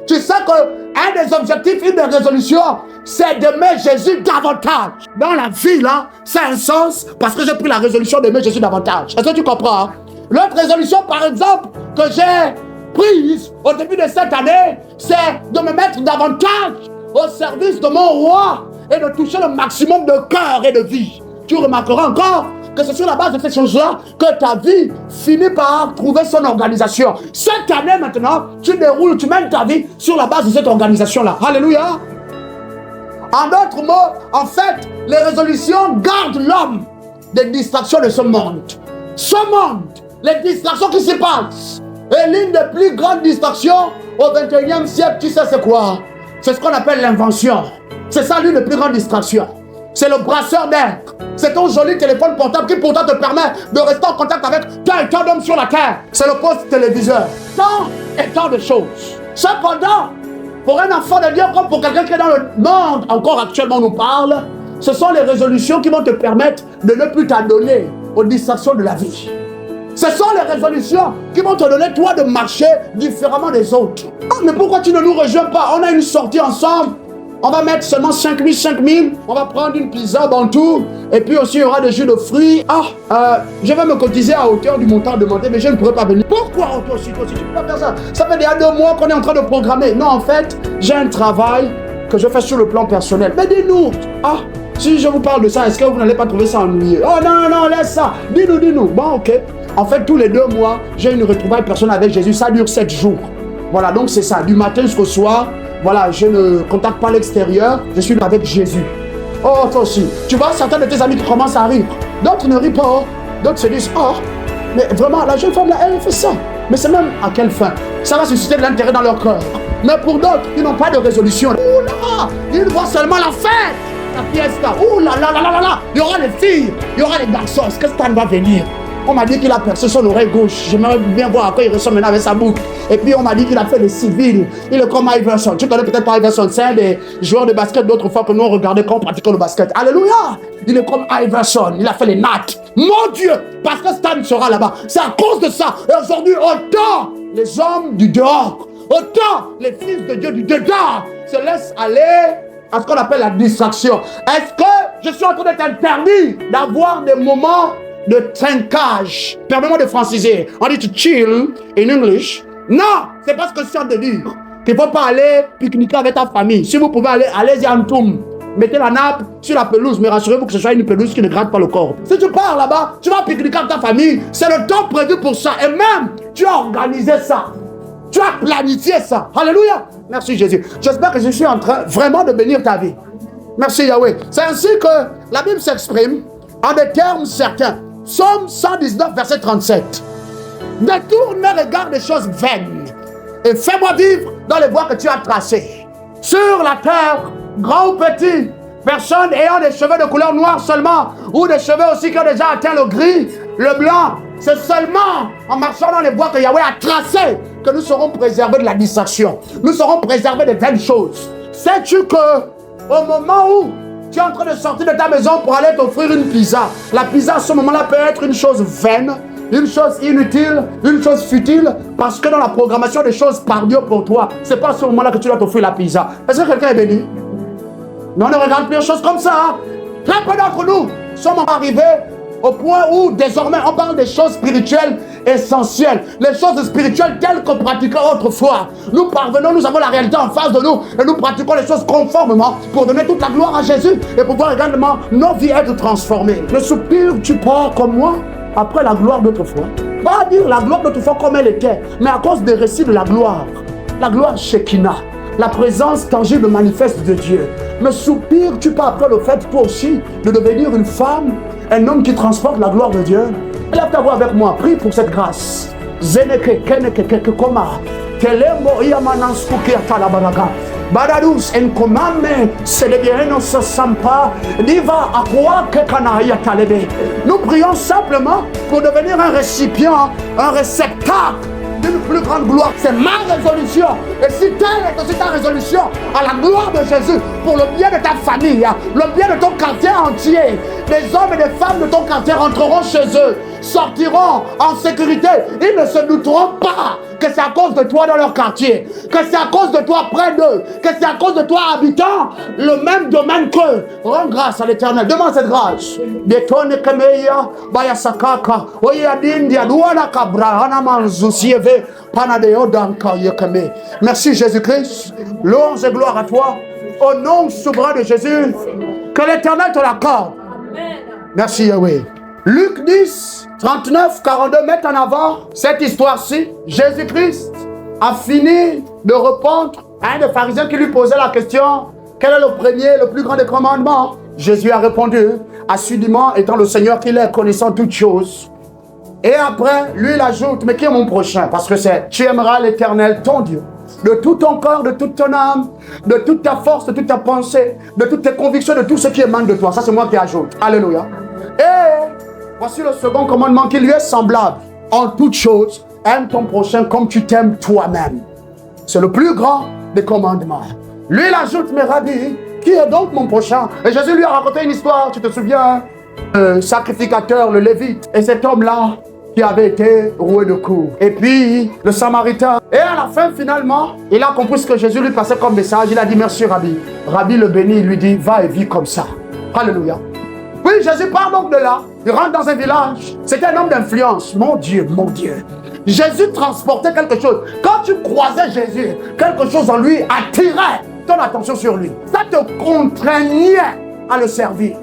A: Tu sais qu'un des objectifs, une des résolutions, c'est d'aimer Jésus davantage. Dans la vie, là, c'est un sens parce que j'ai pris la résolution d'aimer Jésus davantage. Est-ce que tu comprends? L'autre résolution, par exemple, que j'ai prise au début de cette année, c'est de me mettre davantage au service de mon roi et de toucher le maximum de cœur et de vie. Tu remarqueras encore que c'est sur la base de ces choses-là que ta vie finit par trouver son organisation. Cette année maintenant, tu déroules, tu mènes ta vie sur la base de cette organisation-là. Alléluia. En d'autres mots, en fait, les résolutions gardent l'homme des distractions de ce monde. Ce monde, les distractions qui s'y passent. Et l'une des plus grandes distractions au 21e siècle, tu sais c'est quoi? C'est ce qu'on appelle l'invention. C'est ça l'une des plus grandes distractions. C'est le brasseur d'air. C'est ton joli téléphone portable qui pourtant te permet de rester en contact avec tant et tant d'hommes sur la terre. C'est le poste téléviseur. Tant et tant de choses. Cependant, pour un enfant de Dieu comme pour quelqu'un qui est dans le monde, encore actuellement nous parle, ce sont les résolutions qui vont te permettre de ne plus t'adonner aux distractions de la vie. Ce sont les résolutions qui vont te donner, toi, de marcher différemment des autres. Ah, mais pourquoi tu ne nous rejoins pas? On a une sortie ensemble. On va mettre seulement 5000. On va prendre une pizza bantou. Et puis aussi, il y aura des jus de fruits. Je vais me cotiser à hauteur du montant demandé, mais je ne pourrai pas venir. Pourquoi toi aussi, tu peux pas faire ça? Ça fait déjà 2 mois qu'on est en train de programmer. Non, en fait, j'ai un travail que je fais sur le plan personnel. Mais dis-nous, si je vous parle de ça, est-ce que vous n'allez pas trouver ça ennuyeux? Oh non, laisse ça. Dis-nous. Bon, ok. En fait, tous les 2 mois, j'ai une retrouvaille personnelle avec Jésus. Ça dure 7 jours. Voilà, donc c'est ça. Du matin jusqu'au soir. Voilà, je ne contacte pas l'extérieur, je suis là avec Jésus. Oh, toi aussi. Tu vois, certains de tes amis qui commencent à rire. D'autres ne rient pas. D'autres se disent, mais vraiment, la jeune femme là, elle fait ça. Mais c'est même à quelle fin? Ça va susciter de l'intérêt dans leur cœur. Mais pour d'autres, ils n'ont pas de résolution. Ouh là, ils voient seulement la fête, la fiesta. Ouh là là là là là là. Il y aura les filles, il y aura les garçons. Est-ce que ce temps va venir? On m'a dit qu'il a percé son oreille gauche. J'aimerais bien voir à quoi il ressemble maintenant avec sa boucle. Et puis on m'a dit qu'il a fait le civil. Il est comme Iverson. Tu connais peut-être pas Iverson. C'est un des joueurs de basket d'autrefois que nous on regardait quand on pratiquait le basket. Alléluia. Il est comme Iverson. Il a fait les nattes. Mon Dieu. Parce que Stan sera là-bas. C'est à cause de ça. Et aujourd'hui, autant les hommes du dehors, autant les fils de Dieu du dedans se laissent aller à ce qu'on appelle la distraction. Est-ce que je suis en train d'être interdit d'avoir des moments de trinquage? Permets-moi de franciser. On dit to chill in English. Non, c'est pas ce que je suis en train de dire. Tu ne faut pas aller pique-niquer avec ta famille. Si vous pouvez aller, allez-y en toum. Mettez la nappe sur la pelouse, mais rassurez-vous que ce soit une pelouse qui ne gratte pas le corps. Si tu pars là-bas, tu vas pique-niquer avec ta famille. C'est le temps prévu pour ça. Et même, tu as organisé ça. Tu as planifié ça. Alléluia. Merci Jésus. J'espère que je suis en train vraiment de bénir ta vie. Merci Yahweh. C'est ainsi que la Bible s'exprime en des termes certains. Psaume 119, verset 37. Détourne mes regards des choses vaines et fais-moi vivre dans les voies que tu as tracées. Sur la terre, grand ou petit, personne ayant des cheveux de couleur noire seulement, ou des cheveux aussi qui ont déjà atteint le gris, le blanc, c'est seulement en marchant dans les voies que Yahweh a tracées que nous serons préservés de la distraction. Nous serons préservés de vaines choses. Sais-tu que au moment où tu es en train de sortir de ta maison pour aller t'offrir une pizza, la pizza à ce moment-là peut être une chose vaine, une chose inutile, une chose futile, parce que dans la programmation des choses par Dieu pour toi, c'est pas à ce moment-là que tu dois t'offrir la pizza. Est-ce que quelqu'un est béni? Mais on ne regarde plus les choses comme ça. Hein? Très peu d'entre nous sommes arrivés au point où désormais on parle des choses spirituelles essentielles, les choses spirituelles telles qu'on pratiquait autrefois. Nous parvenons, nous avons la réalité en face de nous et nous pratiquons les choses conformément pour donner toute la gloire à Jésus et pour voir également nos vies être transformées. Ne soupires-tu pas comme moi après la gloire d'autrefois? Pas dire la gloire d'autrefois comme elle était, mais à cause des récits de la gloire Shekinah, la présence tangible manifeste de Dieu. Ne soupires-tu pas après le fait toi aussi de devenir une femme, un homme qui transporte la gloire de Dieu? Lève ta voix avec moi, prie pour cette grâce. Zeneke keneke keke koma telembo iamananskuki atalabaraga badadus enkomame selebieno sasampa diva akwa kekana yatalebe. Nous prions simplement pour devenir un récipient, un réceptacle d'une plus grande gloire. C'est ma résolution. Et si telle est aussi ta résolution, à la gloire de Jésus, pour le bien de ta famille, le bien de ton quartier entier, les hommes et les femmes de ton quartier rentreront chez eux, sortiront en sécurité. Ils ne se douteront pas que c'est à cause de toi dans leur quartier, que c'est à cause de toi près d'eux, que c'est à cause de toi habitant le même domaine qu'eux. Rends grâce à l'Éternel. Demande cette grâce. Détonne kemeya baya sakaka oya dindia duana kabra ana manzusieve panadeo danka yekeme. Merci Jésus-Christ. Louange et gloire à toi. Au nom souverain de Jésus, que l'Éternel te l'accorde. Merci Yahweh. Luc 10, 39, 42 mettent en avant cette histoire-ci. Jésus-Christ a fini de répondre à un des pharisiens qui lui posait la question: quel est le premier, le plus grand des commandements? Jésus a répondu assidûment, étant le Seigneur qu'il est, connaissant toutes choses. Et après, lui il ajoute: mais qui est mon prochain? Parce que c'est: tu aimeras l'Éternel ton Dieu de tout ton corps, de toute ton âme, de toute ta force, de toute ta pensée, de toutes tes convictions, de tout ce qui émane de toi. Ça c'est moi qui ajoute. Alléluia. Et voici le second commandement qui lui est semblable. En toutes choses, aime ton prochain comme tu t'aimes toi-même. C'est le plus grand des commandements. Lui, il ajoute: mais Rabbi, qui est donc mon prochain? Et Jésus lui a raconté une histoire, tu te souviens? Le sacrificateur, le Lévite. Et cet homme-là qui avait été roué de coups. Et puis, le Samaritain. Et à la fin, finalement, il a compris ce que Jésus lui passait comme message. Il a dit: merci Rabbi. Rabbi le bénit, il lui dit: va et vis comme ça. Alléluia. Oui, Jésus part donc de là, il rentre dans un village. C'était un homme d'influence. Mon Dieu, mon Dieu. Jésus transportait quelque chose. Quand tu croisais Jésus, quelque chose en lui attirait ton attention sur lui. Ça te contraignait à le servir.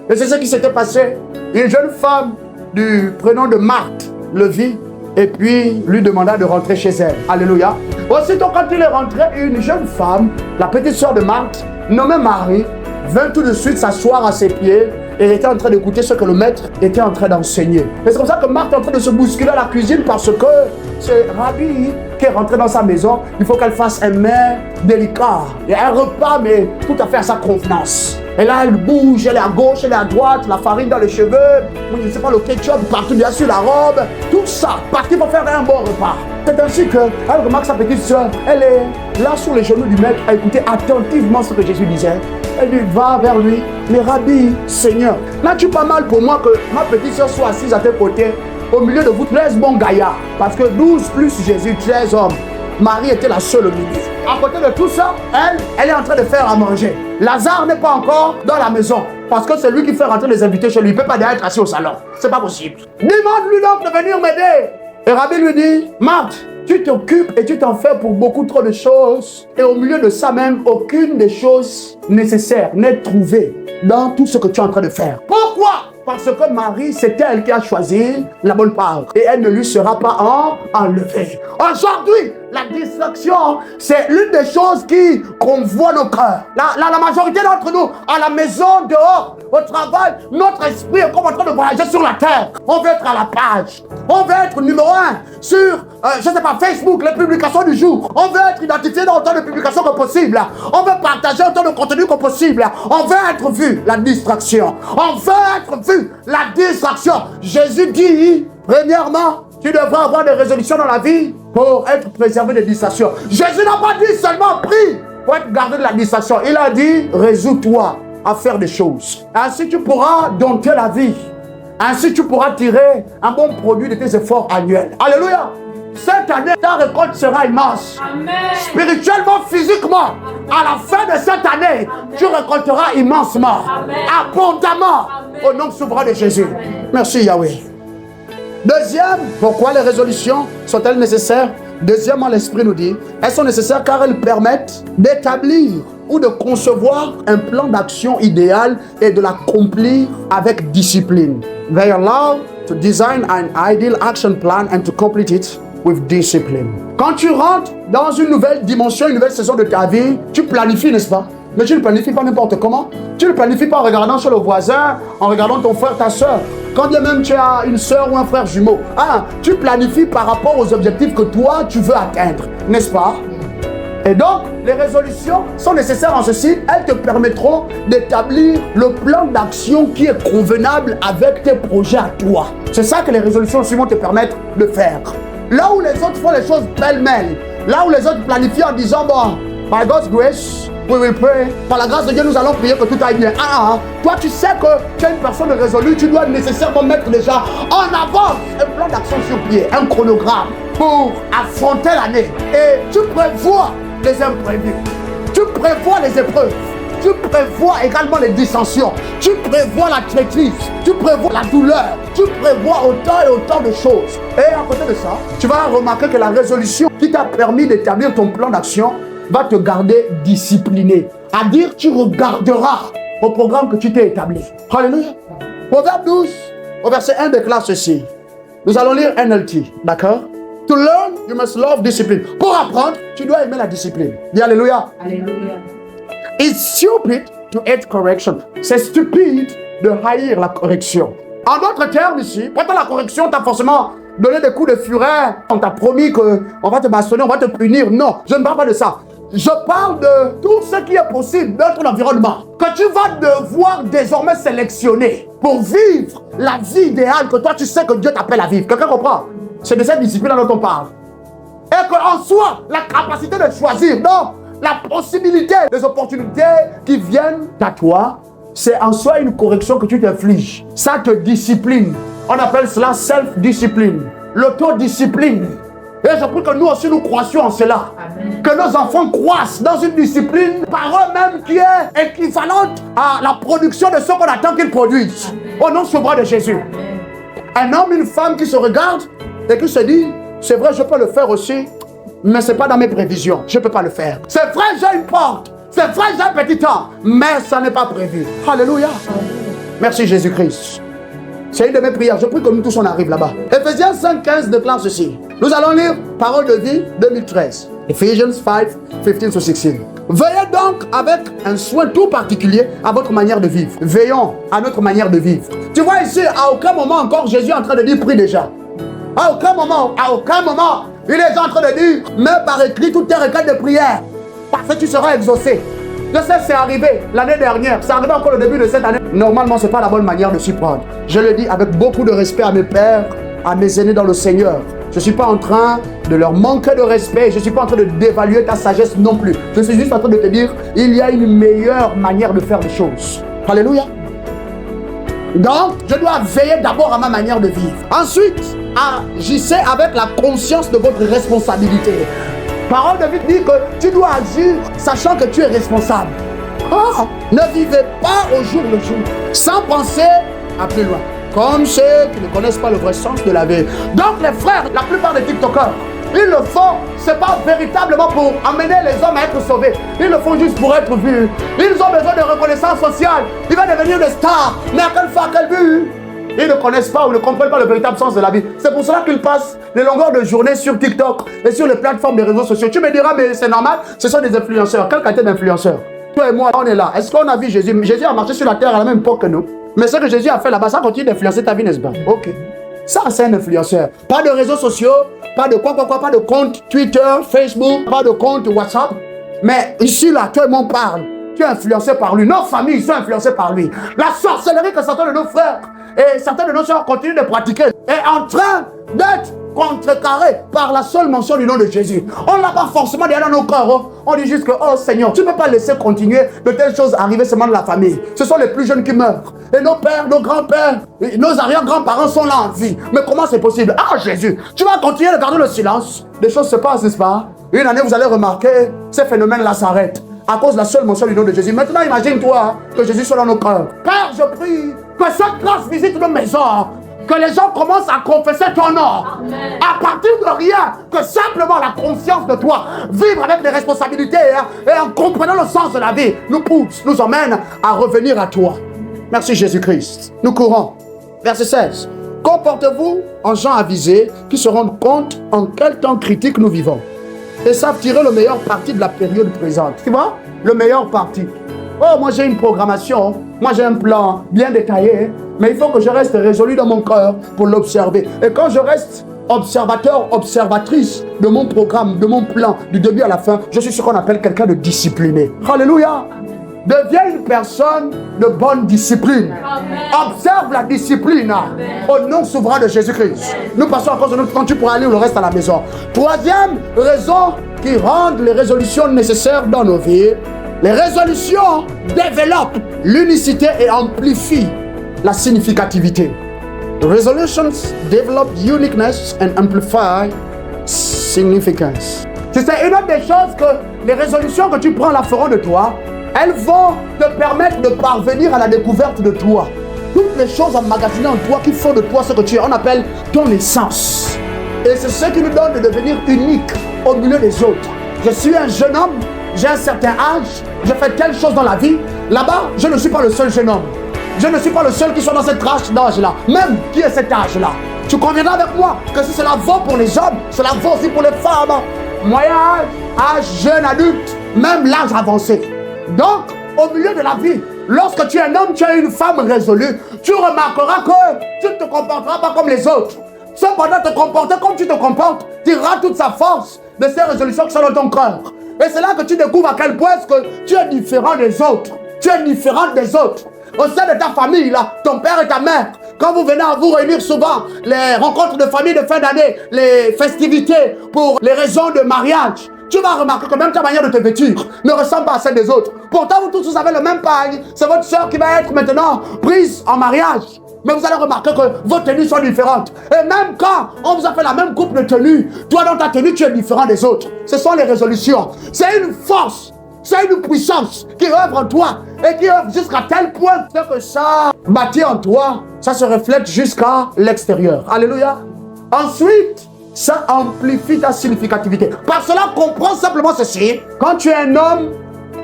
A: Et c'est ce qui s'était passé. Une jeune femme du prénom de Marthe le vit et puis lui demanda de rentrer chez elle. Alléluia. Aussitôt quand il est rentré, une jeune femme, la petite sœur de Marthe, nommée Marie, vint tout de suite s'asseoir à ses pieds et était en train d'écouter ce que le maître était en train d'enseigner. Et c'est comme ça que Marthe est en train de se bousculer à la cuisine parce que c'est Rabbi qui est rentré dans sa maison. Il faut qu'elle fasse un mets délicat. Et un repas, mais tout à fait à sa convenance. Et là, elle bouge, elle est à gauche, elle est à droite, la farine dans les cheveux, je ne sais pas, le ketchup partout, bien sûr, la robe, tout ça, parce qu'il faut faire un bon repas. C'est ainsi qu'elle remarque sa petite soeur, elle est là sur les genoux du maître à écouter attentivement ce que Jésus disait. Elle lui va vers lui, mais Rabbi, Seigneur, n'as-tu pas mal pour moi que ma petite soeur soit assise à tes côtés, au milieu de vous 13 bons gaillards, parce que 12 plus Jésus, 13 hommes. Marie était la seule au milieu. À côté de tout ça, elle est en train de faire à manger. Lazare n'est pas encore dans la maison. Parce que c'est lui qui fait rentrer les invités chez lui. Il ne peut pas être assis au salon. C'est pas possible. Demande-lui donc de venir m'aider. Et Rabbi lui dit, Marthe, tu t'occupes et tu t'en fais pour beaucoup trop de choses. Et au milieu de ça même, aucune des choses nécessaires n'est trouvée dans tout ce que tu es en train de faire. Pourquoi? Parce que Marie, c'est elle qui a choisi la bonne part. Et elle ne lui sera pas enlevée. Aujourd'hui, la distraction, c'est l'une des choses qui convoit nos cœurs. La majorité d'entre nous, à la maison, dehors, au travail, notre esprit est comme en train de voyager sur la terre. On veut être à la page. On veut être numéro 1 sur, je ne sais pas, Facebook, les publications du jour. On veut être identifié dans autant de publications que possible. On veut partager autant de contenu que possible. On veut être vu, la distraction. On veut être vu, la distraction. Jésus dit, premièrement, tu devras avoir des résolutions dans la vie pour être préservé des distractions. Jésus n'a pas dit seulement prie pour être gardé de la distraction. Il a dit, résous-toi à faire des choses. Ainsi, tu pourras dompter la vie. Ainsi, tu pourras tirer un bon produit de tes efforts annuels. Alléluia. Cette année, ta récolte sera immense. Amen. Spirituellement, physiquement, à la fin de cette année, tu récolteras immensement, abondamment, au nom souverain de Jésus. Amen. Merci Yahweh. Deuxième, pourquoi les résolutions sont-elles nécessaires? Deuxièmement, l'Esprit nous dit, elles sont nécessaires car elles permettent d'établir ou de concevoir un plan d'action idéal et de l'accomplir avec discipline. They allow to design an ideal action plan and to complete it with discipline. Quand tu rentres dans une nouvelle dimension, une nouvelle saison de ta vie, tu planifies, n'est-ce pas? Mais tu ne planifies pas n'importe comment. Tu ne planifies pas en regardant sur le voisin, en regardant ton frère, ta soeur. Quand bien même tu as une soeur ou un frère jumeau. Tu planifies par rapport aux objectifs que toi, tu veux atteindre. N'est-ce pas? Et donc, les résolutions sont nécessaires en ceci. Elles te permettront d'établir le plan d'action qui est convenable avec tes projets à toi. C'est ça que les résolutions aussi vont te permettre de faire. Là où les autres font les choses pêle-mêle, là où les autres planifient en disant, bon, by God's grace, we will pray. Par la grâce de Dieu, nous allons prier que tout aille bien. Toi, tu sais que tu es une personne résolue, tu dois nécessairement mettre déjà en avance un plan d'action sur pied, un chronogramme pour affronter l'année. Et tu prévois les imprévus, tu prévois les épreuves, tu prévois également les dissensions, tu prévois la traîtrise, tu prévois la douleur, tu prévois autant et autant de choses. Et à côté de ça, tu vas remarquer que la résolution qui t'a permis d'établir ton plan d'action va te garder discipliné. À dire, tu regarderas au programme que tu t'es établi. Alléluia. Proverbe 12, au verset 1 déclare ceci. Nous allons lire NLT, d'accord? To learn, you must love discipline. Pour apprendre, tu dois aimer la discipline. Dis Alléluia. Alléluia. It's stupid to hate correction. C'est stupide de haïr la correction. En d'autres termes ici, pendant la correction, tu as forcément donné des coups de furet. On t'a promis qu'on va te bastonner, on va te punir. Non, je ne parle pas de ça. Je parle de tout ce qui est possible dans ton environnement. Que tu vas devoir désormais sélectionner pour vivre la vie idéale que toi tu sais que Dieu t'appelle à vivre. Quelqu'un comprend? C'est de cette discipline dont on parle. Et qu'en soi, la capacité de choisir, donc la possibilité des opportunités qui viennent à toi, c'est en soi une correction que tu t'infliges. Ça te discipline. On appelle cela self-discipline, l'autodiscipline. Et je prie que nous aussi nous croissions en cela. Amen. Que nos enfants croissent dans une discipline par eux-mêmes qui est équivalente à la production de ce qu'on attend qu'ils produisent. Amen. Au nom souverain de Jésus. Amen. Un homme, une femme qui se regarde et qui se dit, c'est vrai, je peux le faire aussi, mais ce n'est pas dans mes prévisions. Je ne peux pas le faire. C'est vrai, j'ai une porte. C'est vrai, j'ai un petit temps, mais ça n'est pas prévu. Alléluia. Merci Jésus-Christ. C'est une de mes prières. Je prie que nous tous on arrive là-bas. Ephésiens 5:15 déclare ceci. Nous allons lire Parole de vie 2013. Ephesians 5:15-16. Veillez donc avec un soin tout particulier à votre manière de vivre. Veillons à notre manière de vivre. Tu vois ici, à aucun moment encore, Jésus est en train de dire prie déjà. À aucun moment, il est en train de dire, mets par écrit toutes tes requêtes de prière, parce que tu seras exaucé. Je sais, c'est arrivé l'année dernière, c'est arrivé encore au début de cette année. Normalement, ce n'est pas la bonne manière de s'y prendre. Je le dis avec beaucoup de respect à mes pères, à mes aînés dans le Seigneur. Je ne suis pas en train de leur manquer de respect, je ne suis pas en train de dévaluer ta sagesse non plus. Je suis juste en train de te dire, il y a une meilleure manière de faire les choses. Alléluia. Donc, je dois veiller d'abord à ma manière de vivre. Ensuite, agissez avec la conscience de votre responsabilité. Parole de Dieu dit que tu dois agir sachant que tu es responsable. Oh, ne vivez pas au jour le jour, sans penser à plus loin. Comme ceux qui ne connaissent pas le vrai sens de la vie. Donc les frères, la plupart des TikTokers, ils le font, c'est pas véritablement pour amener les hommes à être sauvés. Ils le font juste pour être vus. Ils ont besoin de reconnaissance sociale. Ils vont devenir des stars. Mais à quelle fin, à quel but? Ils ne connaissent pas ou ne comprennent pas le véritable sens de la vie. C'est pour cela qu'ils passent les longueurs de journée sur TikTok et sur les plateformes des réseaux sociaux. Tu me diras, mais c'est normal, ce sont des influenceurs. Quelle qualité d'influenceurs? Toi et moi, on est là. Est-ce qu'on a vu Jésus? Jésus a marché sur la terre à la même époque que nous. Mais ce que Jésus a fait là-bas, ça continue d'influencer ta vie, n'est-ce pas? Ok. Ça, c'est un influenceur. Pas de réseaux sociaux, pas de quoi, pas de compte Twitter, Facebook, pas de compte WhatsApp. Mais ici, là, tout le monde parle. Tu es influencé par lui. Nos familles sont influencées par lui. La sorcellerie que certains de nos frères et certains de nos soeurs continuent de pratiquer est en train d'être contrecarré par la seule mention du nom de Jésus. On n'a pas forcément derrière dans nos cœurs. Oh. On dit juste que, oh Seigneur, tu ne peux pas laisser continuer de telles choses arriver seulement dans la famille. Ce sont les plus jeunes qui meurent. Et nos pères, nos grands-pères, nos arrière-grands-parents sont là en vie. Mais comment c'est possible? Ah Jésus, tu vas continuer de garder le silence. Des choses se passent, n'est-ce pas? Une année, vous allez remarquer, ces phénomènes-là s'arrêtent à cause de la seule mention du nom de Jésus. Maintenant, imagine-toi que Jésus soit dans nos cœurs. Père, je prie que cette grâce visite nos maisons. Que les gens commencent à confesser ton nom. Amen. À partir de rien, que simplement la conscience de toi, vivre avec les responsabilités et en comprenant le sens de la vie, nous pousse, nous emmène à revenir à toi. Merci Jésus-Christ. Nous courons. Verset 16. Comportez-vous en gens avisés qui se rendent compte en quel temps critique nous vivons et savent tirer le meilleur parti de la période présente. Tu vois? Le meilleur parti. Oh, moi j'ai une programmation, moi j'ai un plan bien détaillé, mais il faut que je reste résolu dans mon cœur pour l'observer. Et quand je reste observateur, observatrice de mon programme, de mon plan, du début à la fin, je suis ce qu'on appelle quelqu'un de discipliné. Alléluia! Deviens une personne de bonne discipline. Amen. Observe la discipline. Amen. Au nom souverain de Jésus-Christ. Nous passons à cause de notre temps, tu pourras lire le reste à la maison. Troisième raison qui rend les résolutions nécessaires dans nos vies. Les résolutions développent l'unicité et amplifient la significativité. Resolutions develop uniqueness and amplify significance. C'est une autre des choses que les résolutions que tu prends la feront de toi. Elles vont te permettre de parvenir à la découverte de toi. Toutes les choses emmagasinées en toi qui font de toi ce que tu es, on appelle ton essence. Et c'est ce qui nous donne de devenir unique au milieu des autres. Je suis un jeune homme, j'ai un certain âge, je fais telle chose dans la vie. Là-bas, je ne suis pas le seul jeune homme. Je ne suis pas le seul qui soit dans cette tranche d'âge-là. Même qui est cet âge-là. Tu conviendras avec moi que si cela vaut pour les hommes, cela vaut aussi pour les femmes. Moyen âge, jeune adulte, même l'âge avancé. Donc, au milieu de la vie, lorsque tu es un homme, tu es une femme résolue, tu remarqueras que tu ne te comporteras pas comme les autres. Cependant, te comporter comme tu te comportes tirera toute sa force de ces résolutions qui sont dans ton cœur. Et c'est là que tu découvres à quel point est-ce que tu es différent des autres. Tu es différent des autres. Au sein de ta famille, là, ton père et ta mère, quand vous venez à vous réunir souvent, les rencontres de famille de fin d'année, les festivités pour les raisons de mariage, tu vas remarquer que même ta manière de te vêtir ne ressemble pas à celle des autres. Pourtant, vous tous, vous avez le même pagne. C'est votre soeur qui va être maintenant prise en mariage. Mais vous allez remarquer que vos tenues sont différentes. Et même quand on vous a fait la même coupe de tenue, toi dans ta tenue, tu es différent des autres. Ce sont les résolutions. C'est une force, c'est une puissance qui œuvre en toi et qui œuvre jusqu'à tel point que ça bâtit en toi, ça se reflète jusqu'à l'extérieur. Alléluia. Ensuite, ça amplifie ta significativité. Par cela, comprends simplement ceci. Quand tu es un homme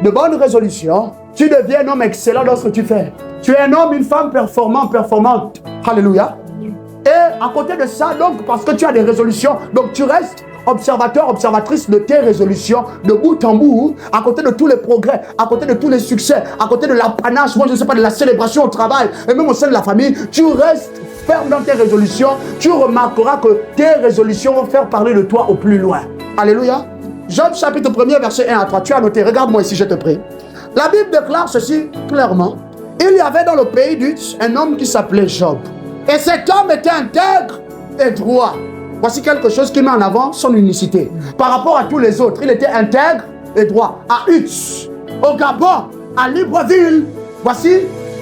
A: de bonne résolution, tu deviens un homme excellent dans ce que tu fais. Tu es un homme, une femme performante. Alléluia. Et à côté de ça, donc, parce que tu as des résolutions, donc tu restes observateur, observatrice de tes résolutions, de bout en bout, à côté de tous les progrès, à côté de tous les succès, à côté de l'apanage, moi je ne sais pas, de la célébration au travail, et même au sein de la famille, tu restes ferme dans tes résolutions, tu remarqueras que tes résolutions vont faire parler de toi au plus loin. Alléluia. Job chapitre 1er, verset 1 à 3. Tu as noté, regarde-moi ici, je te prie. La Bible déclare ceci clairement. Il y avait dans le pays d'Uz un homme qui s'appelait Job. Et cet homme était intègre et droit. Voici quelque chose qui met en avant son unicité. Par rapport à tous les autres, il était intègre et droit. À Uz, au Gabon, à Libreville, voici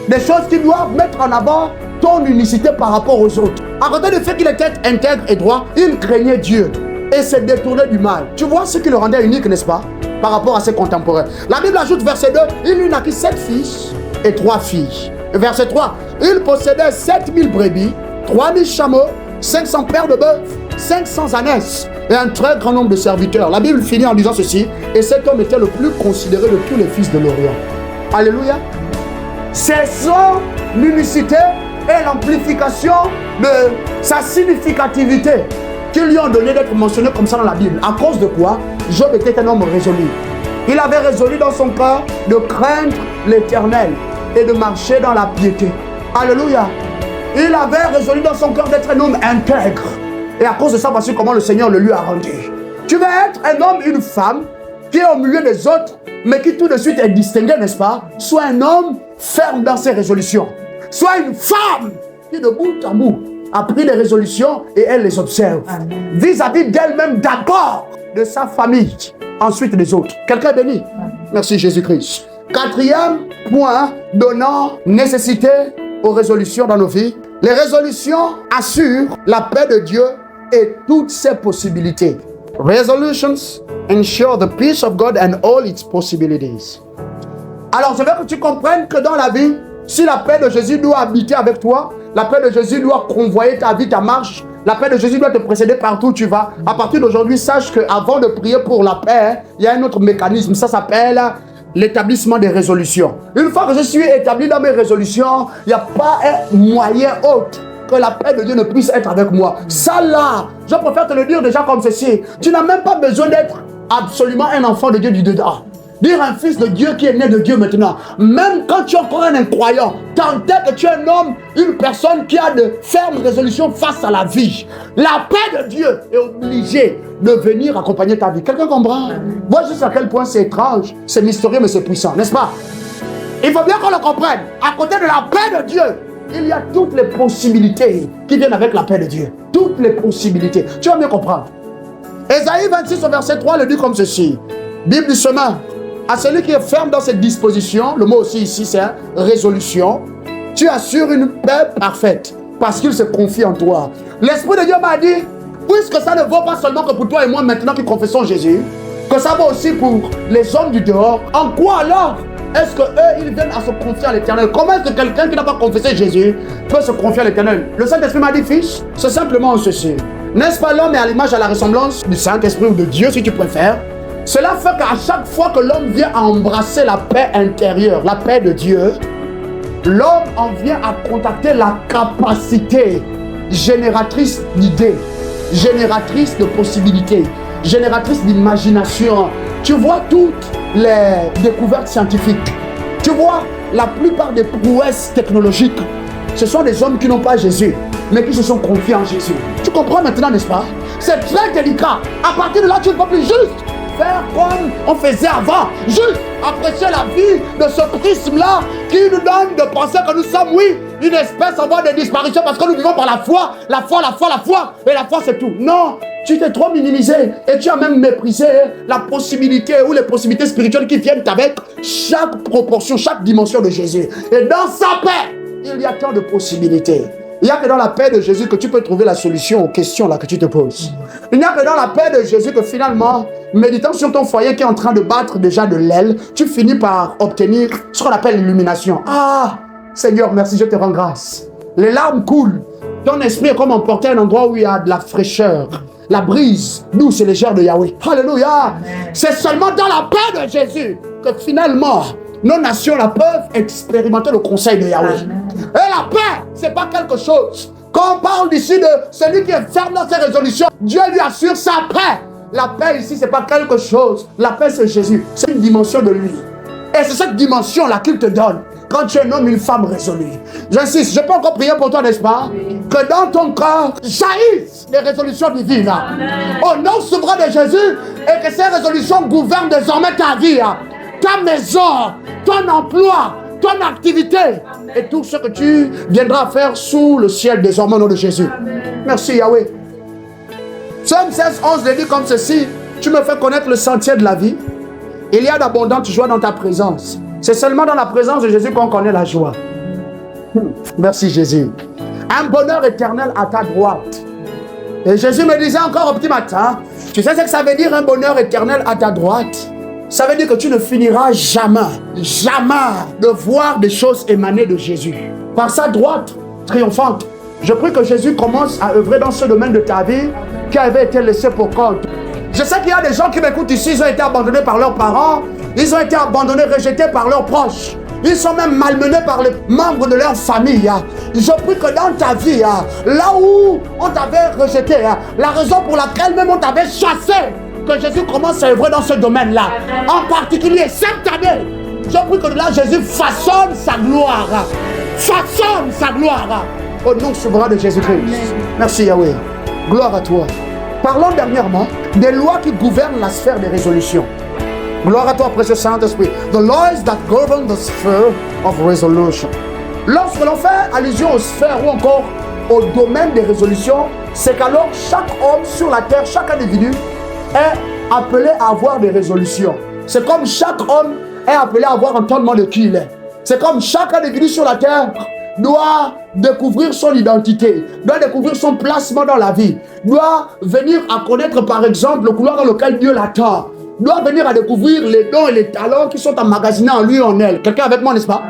A: des choses qui doivent mettre en avant ton unicité par rapport aux autres. À côté du fait qu'il était intègre et droit, il craignait Dieu et se détournait du mal. Tu vois ce qui le rendait unique, n'est-ce pas, par rapport à ses contemporains. La Bible ajoute, verset 2, il lui naquit 7 fils et 3 filles. Verset 3, il possédait 7000 brebis, 3000 chameaux, 500 paires de bœufs, 500 ânesses et un très grand nombre de serviteurs. La Bible finit en disant ceci, et cet homme était le plus considéré de tous les fils de l'Orient. Alléluia. C'est son unicité et l'amplification de sa significativité qui lui ont donné d'être mentionné comme ça dans la Bible. À cause de quoi? Job était un homme résolu. Il avait résolu dans son cœur de craindre l'Éternel et de marcher dans la piété. Alléluia. Il avait résolu dans son cœur d'être un homme intègre. Et à cause de ça, voici comment le Seigneur le lui a rendu. Tu veux être un homme, une femme qui est au milieu des autres, mais qui tout de suite est distingué, n'est-ce pas? Sois un homme ferme dans ses résolutions. Sois une femme qui de bout en bout a pris des résolutions et elle les observe. Vis-à-vis d'elle-même d'abord, de sa famille, ensuite des autres. Quelqu'un est béni? Merci Jésus-Christ. Quatrième point donnant nécessité aux résolutions dans nos vies. Les résolutions assurent la paix de Dieu et toutes ses possibilités. Resolutions ensure the peace of God and all its possibilities. Alors je veux que tu comprennes que dans la vie, si la paix de Jésus doit habiter avec toi, la paix de Jésus doit convoyer ta vie, ta marche, la paix de Jésus doit te précéder partout où tu vas. À partir d'aujourd'hui, sache qu'avant de prier pour la paix, il y a un autre mécanisme. Ça s'appelle l'établissement des résolutions. Une fois que je suis établi dans mes résolutions, il n'y a pas un moyen autre que la paix de Dieu ne puisse être avec moi. Ça là, je préfère te le dire déjà comme ceci. Tu n'as même pas besoin d'être absolument un enfant de Dieu du dedans. Dire un fils de Dieu qui est né de Dieu maintenant. Même quand tu es encore un incroyant, tant que tu es un homme, une personne qui a de fermes résolutions face à la vie, la paix de Dieu est obligée de venir accompagner ta vie. Quelqu'un comprend? Vois juste à quel point c'est étrange, c'est mystérieux, mais c'est puissant, n'est-ce pas? Il faut bien qu'on le comprenne. À côté de la paix de Dieu, il y a toutes les possibilités qui viennent avec la paix de Dieu. Toutes les possibilités. Tu vas bien comprendre. Ésaïe 26 au verset 3 le dit comme ceci. Bible du chemin. À celui qui est ferme dans ses dispositions, le mot aussi ici c'est résolution, tu assures une paix parfaite parce qu'il se confie en toi. L'Esprit de Dieu m'a dit, puisque ça ne vaut pas seulement que pour toi et moi maintenant qui confessons Jésus, que ça vaut aussi pour les hommes du dehors, en quoi alors est-ce qu'eux ils viennent à se confier à l'Éternel? Comment est-ce que quelqu'un qui n'a pas confessé Jésus peut se confier à l'Éternel? Le Saint-Esprit m'a dit, fils, c'est simplement ceci. N'est-ce pas, l'homme est à l'image, à la ressemblance du Saint-Esprit ou de Dieu si tu préfères? Cela fait qu'à chaque fois que l'homme vient à embrasser la paix intérieure, la paix de Dieu, l'homme en vient à contacter la capacité génératrice d'idées, génératrice de possibilités, génératrice d'imagination. Tu vois toutes les découvertes scientifiques, tu vois la plupart des prouesses technologiques, ce sont des hommes qui n'ont pas Jésus, mais qui se sont confiés en Jésus. Tu comprends maintenant, n'est-ce pas? C'est très délicat. À partir de là, tu ne peux plus juste faire comme on faisait avant, juste apprécier la vie de ce prisme-là qui nous donne de penser que nous sommes, oui, une espèce en voie de disparition parce que nous vivons par la foi, la foi, la foi, la foi, et la foi c'est tout. Non, tu t'es trop minimisé et tu as même méprisé la possibilité ou les possibilités spirituelles qui viennent avec chaque proportion, chaque dimension de Jésus. Et dans sa paix, il y a tant de possibilités. Il n'y a que dans la paix de Jésus que tu peux trouver la solution aux questions là que tu te poses. Il n'y a que dans la paix de Jésus que finalement, méditant sur ton foyer qui est en train de battre déjà de l'aile, tu finis par obtenir ce qu'on appelle l'illumination. Ah, Seigneur, merci, je te rends grâce. Les larmes coulent. Ton esprit est comme emporté à un endroit où il y a de la fraîcheur, la brise douce et légère de Yahweh. Alléluia. C'est seulement dans la paix de Jésus que finalement, nos nations la peuvent expérimenter le conseil de Yahweh. Et la paix, c'est pas quelque chose. Quand on parle ici de celui qui est ferme dans ses résolutions, Dieu lui assure sa paix. La paix ici, ce n'est pas quelque chose. La paix, c'est Jésus. C'est une dimension de lui. Et c'est cette dimension-là qu'il te donne. Quand tu es un homme, une femme résolue. J'insiste, je peux encore prier pour toi, n'est-ce pas? Que dans ton cœur jaillissent les résolutions divines. Au nom souverain de Jésus, et que ces résolutions gouvernent désormais ta vie, ta maison, ton emploi, ton activité et tout ce que tu viendras faire sous le ciel désormais au nom de Jésus. Merci Yahweh. Psaume 16, 11 le dit comme ceci: tu me fais connaître le sentier de la vie. Il y a d'abondantes joies dans ta présence. C'est seulement dans la présence de Jésus qu'on connaît la joie. Merci Jésus. Un bonheur éternel à ta droite. Et Jésus me disait encore au petit matin, tu sais ce que ça veut dire un bonheur éternel à ta droite? Ça veut dire que tu ne finiras jamais, jamais de voir des choses émaner de Jésus. Par sa droite triomphante. Je prie que Jésus commence à œuvrer dans ce domaine de ta vie qui avait été laissé pour compte. Je sais qu'il y a des gens qui m'écoutent ici, ils ont été abandonnés par leurs parents, ils ont été abandonnés, rejetés par leurs proches. Ils sont même malmenés par les membres de leur famille. Je prie que dans ta vie, là où on t'avait rejeté, la raison pour laquelle même on t'avait chassé, que Jésus commence à œuvrer dans ce domaine-là. En particulier cette année, je prie que de là Jésus façonne sa gloire. Façonne sa gloire. Au nom souverain de Jésus-Christ. Merci Yahweh. Gloire à toi. Parlons dernièrement des lois qui gouvernent la sphère des résolutions. Gloire à toi, précieux Saint-Esprit. The laws that govern the sphere of resolution. Lorsque l'on fait allusion aux sphères ou encore au domaine des résolutions, c'est qu'alors chaque homme sur la terre, chaque individu est appelé à avoir des résolutions. C'est comme chaque homme est appelé à avoir un entendement de qui il est. C'est comme chaque individu sur la terre doit découvrir son identité, doit découvrir son placement dans la vie, doit venir à connaître par exemple le couloir dans lequel Dieu l'attend, doit venir à découvrir les dons et les talents qui sont emmagasinés en lui et en elle. Quelqu'un avec moi, n'est-ce pas?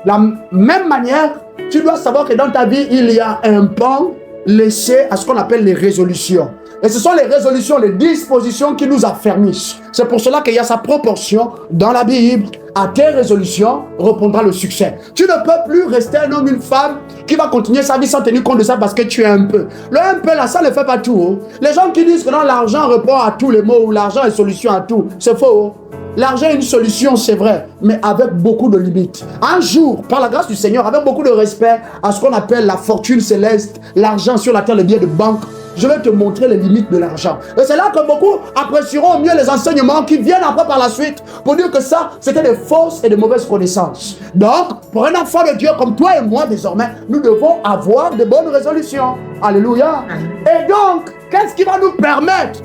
A: De la même manière, tu dois savoir que dans ta vie, il y a un pan laissé à ce qu'on appelle les résolutions. Et ce sont les résolutions, les dispositions qui nous affermissent. C'est pour cela qu'il y a sa proportion dans la Bible. À tes résolutions répondra le succès. Tu ne peux plus rester un homme, une femme qui va continuer sa vie sans tenir compte de ça parce que tu es un peu. Le un peu là, ça ne fait pas tout. Les gens qui disent que non, l'argent répond à tous les maux ou l'argent est solution à tout, c'est faux. L'argent est une solution, c'est vrai, mais avec beaucoup de limites. Un jour, par la grâce du Seigneur, avec beaucoup de respect à ce qu'on appelle la fortune céleste, l'argent sur la terre, les billets de banque, je vais te montrer les limites de l'argent. Et c'est là que beaucoup apprécieront mieux les enseignements qui viennent après par la suite pour dire que ça, c'était des fausses et de mauvaises connaissances. Donc, pour un enfant de Dieu comme toi et moi désormais, nous devons avoir de bonnes résolutions. Alléluia. Et donc, qu'est-ce qui va nous permettre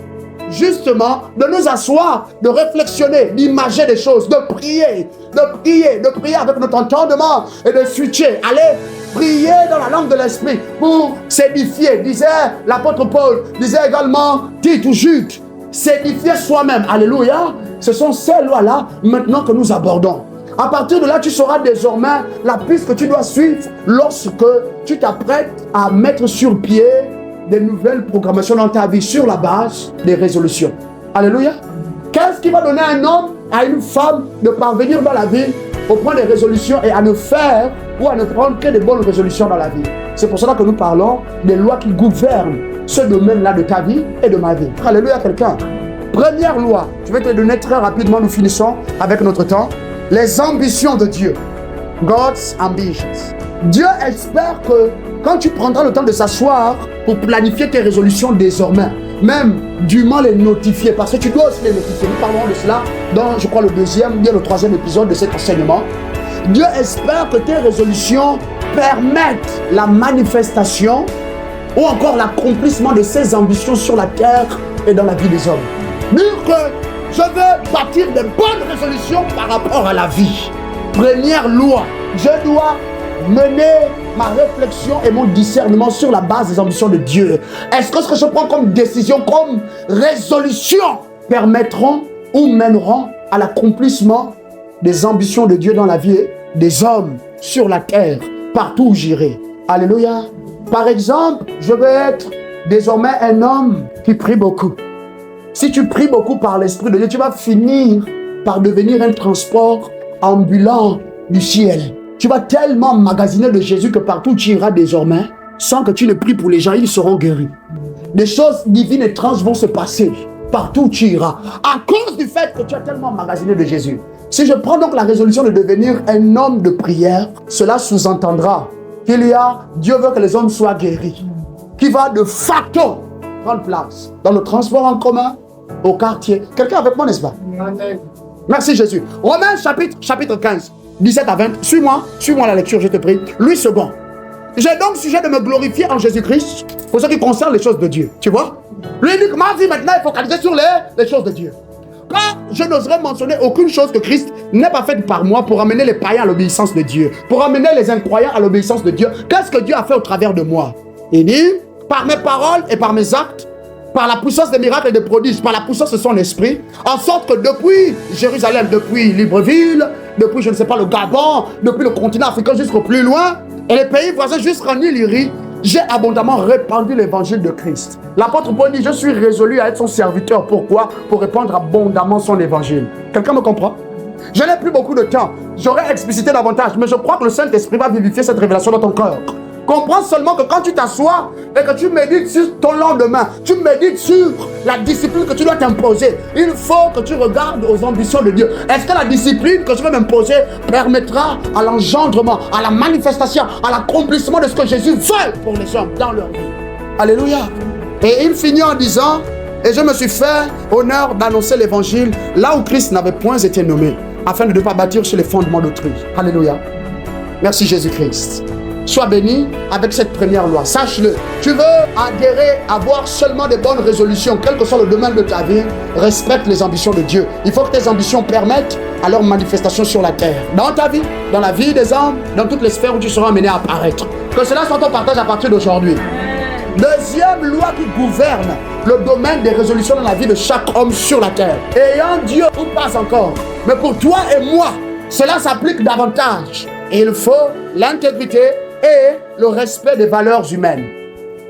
A: justement de nous asseoir, de réflexionner, d'imager des choses, de prier avec notre entendement et de switcher. Allez, prier dans la langue de l'esprit pour s'édifier, disait l'apôtre Paul, disait également Tite ou Jude, s'édifier soi-même. Alléluia. Ce sont ces lois-là maintenant que nous abordons. À partir de là, tu sauras désormais la piste que tu dois suivre lorsque tu t'apprêtes à mettre sur pied des nouvelles programmations dans ta vie sur la base des résolutions. Alléluia. Qu'est-ce qui va donner à un homme, à une femme de parvenir dans la vie au point des résolutions et à ne faire ou à ne prendre que des bonnes résolutions dans la vie? C'est pour cela que nous parlons des lois qui gouvernent ce domaine-là de ta vie et de ma vie. Alléluia, quelqu'un. Première loi, je vais te donner très rapidement, nous finissons avec notre temps. Les ambitions de Dieu. God's ambitions. Dieu espère que quand tu prendras le temps de s'asseoir pour planifier tes résolutions désormais, même dûment les notifier, parce que tu dois aussi les notifier. Nous parlerons de cela dans, je crois, le deuxième, bien le troisième épisode de cet enseignement. Dieu espère que tes résolutions permettent la manifestation ou encore l'accomplissement de ses ambitions sur la terre et dans la vie des hommes. Dire que je veux bâtir de bonnes résolutions par rapport à la vie. Première loi, je dois mener ma réflexion et mon discernement sur la base des ambitions de Dieu. Est-ce que ce que je prends comme décision, comme résolution, permettront ou mèneront à l'accomplissement des ambitions de Dieu dans la vie des hommes, sur la terre, partout où j'irai? Alléluia. Par exemple, je veux être désormais un homme qui prie beaucoup. Si tu pries beaucoup par l'Esprit de Dieu, tu vas finir par devenir un transport ambulant du ciel. Tu vas tellement magasiner de Jésus que partout tu iras désormais, sans que tu ne pries pour les gens, ils seront guéris. Des choses divines et étranges vont se passer. partout où tu iras. À cause du fait que tu as tellement emmagasiné de Jésus. Si je prends donc la résolution de devenir un homme de prière, cela sous-entendra qu'il y a, Dieu veut que les hommes soient guéris, qui va de facto prendre place dans le transport en commun, au quartier. Quelqu'un avec moi, n'est-ce pas? Merci Jésus. Romains chapitre 15, 17 à 20. Suis-moi la lecture, je te prie. Louis II. J'ai donc sujet de me glorifier en Jésus-Christ pour ce qui concerne les choses de Dieu. Tu vois? Lui dit que ma vie maintenant est focalisée sur les choses de Dieu. Quand je n'oserais mentionner aucune chose que Christ n'est pas faite par moi pour amener les païens à l'obéissance de Dieu, pour amener les incroyants à l'obéissance de Dieu, qu'est-ce que Dieu a fait au travers de moi? Il dit, par mes paroles et par mes actes, par la puissance des miracles et des prodiges, par la puissance de son esprit, en sorte que depuis Jérusalem, depuis Libreville, depuis, je ne sais pas, le Gabon, depuis le continent africain jusqu'au plus loin, et les pays voisins jusqu'en Illyrie, j'ai abondamment répandu l'évangile de Christ. L'apôtre Paul dit, je suis résolu à être son serviteur. Pourquoi? Pour répandre abondamment son évangile. Quelqu'un me comprend? Je n'ai plus beaucoup de temps. J'aurais explicité davantage, mais je crois que le Saint-Esprit va vivifier cette révélation dans ton cœur. Comprends seulement que quand tu t'assois et que tu médites sur ton lendemain, tu médites sur la discipline que tu dois t'imposer, il faut que tu regardes aux ambitions de Dieu. Est-ce que la discipline que je vais m'imposer permettra à l'engendrement, à la manifestation, à l'accomplissement de ce que Jésus veut pour les hommes dans leur vie? Alléluia. Et il finit en disant, et je me suis fait honneur d'annoncer l'évangile là où Christ n'avait point été nommé, afin de ne pas bâtir sur les fondements d'autrui. Alléluia. Merci Jésus-Christ. Sois béni avec cette première loi. Sache-le. Tu veux adhérer, avoir seulement des bonnes résolutions, quel que soit le domaine de ta vie, respecte les ambitions de Dieu. Il faut que tes ambitions permettent à leur manifestation sur la terre. Dans ta vie, dans la vie des hommes, dans toutes les sphères où tu seras amené à apparaître. Que cela soit ton partage à partir d'aujourd'hui. Deuxième loi qui gouverne le domaine des résolutions dans la vie de chaque homme sur la terre. Ayant Dieu ou pas encore. Mais pour toi et moi, cela s'applique davantage. Il faut l'intégrité et le respect des valeurs humaines.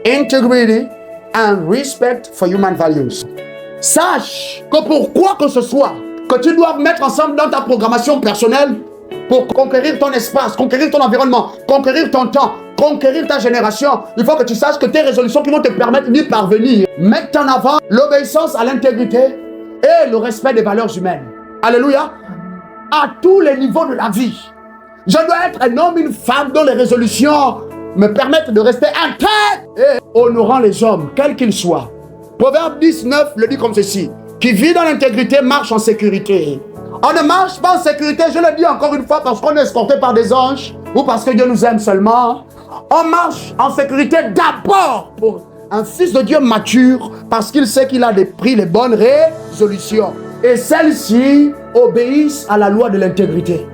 A: Integrity and respect for human values. Sache que pour quoi que ce soit que tu dois mettre ensemble dans ta programmation personnelle pour conquérir ton espace, conquérir ton environnement, conquérir ton temps, conquérir ta génération, il faut que tu saches que tes résolutions qui vont te permettre d'y parvenir mettent en avant l'obéissance à l'intégrité et le respect des valeurs humaines. Alléluia. À tous les niveaux de la vie. Je dois être un homme, une femme dont les résolutions me permettent de rester intègre et honorant les hommes, quels qu'ils soient. Proverbe 19 le dit comme ceci. Qui vit dans l'intégrité marche en sécurité. On ne marche pas en sécurité, je le dis encore une fois, parce qu'on est escorté par des anges ou parce que Dieu nous aime seulement. On marche en sécurité d'abord pour un fils de Dieu mature parce qu'il sait qu'il a pris les bonnes résolutions. Et celles-ci obéissent à la loi de l'intégrité.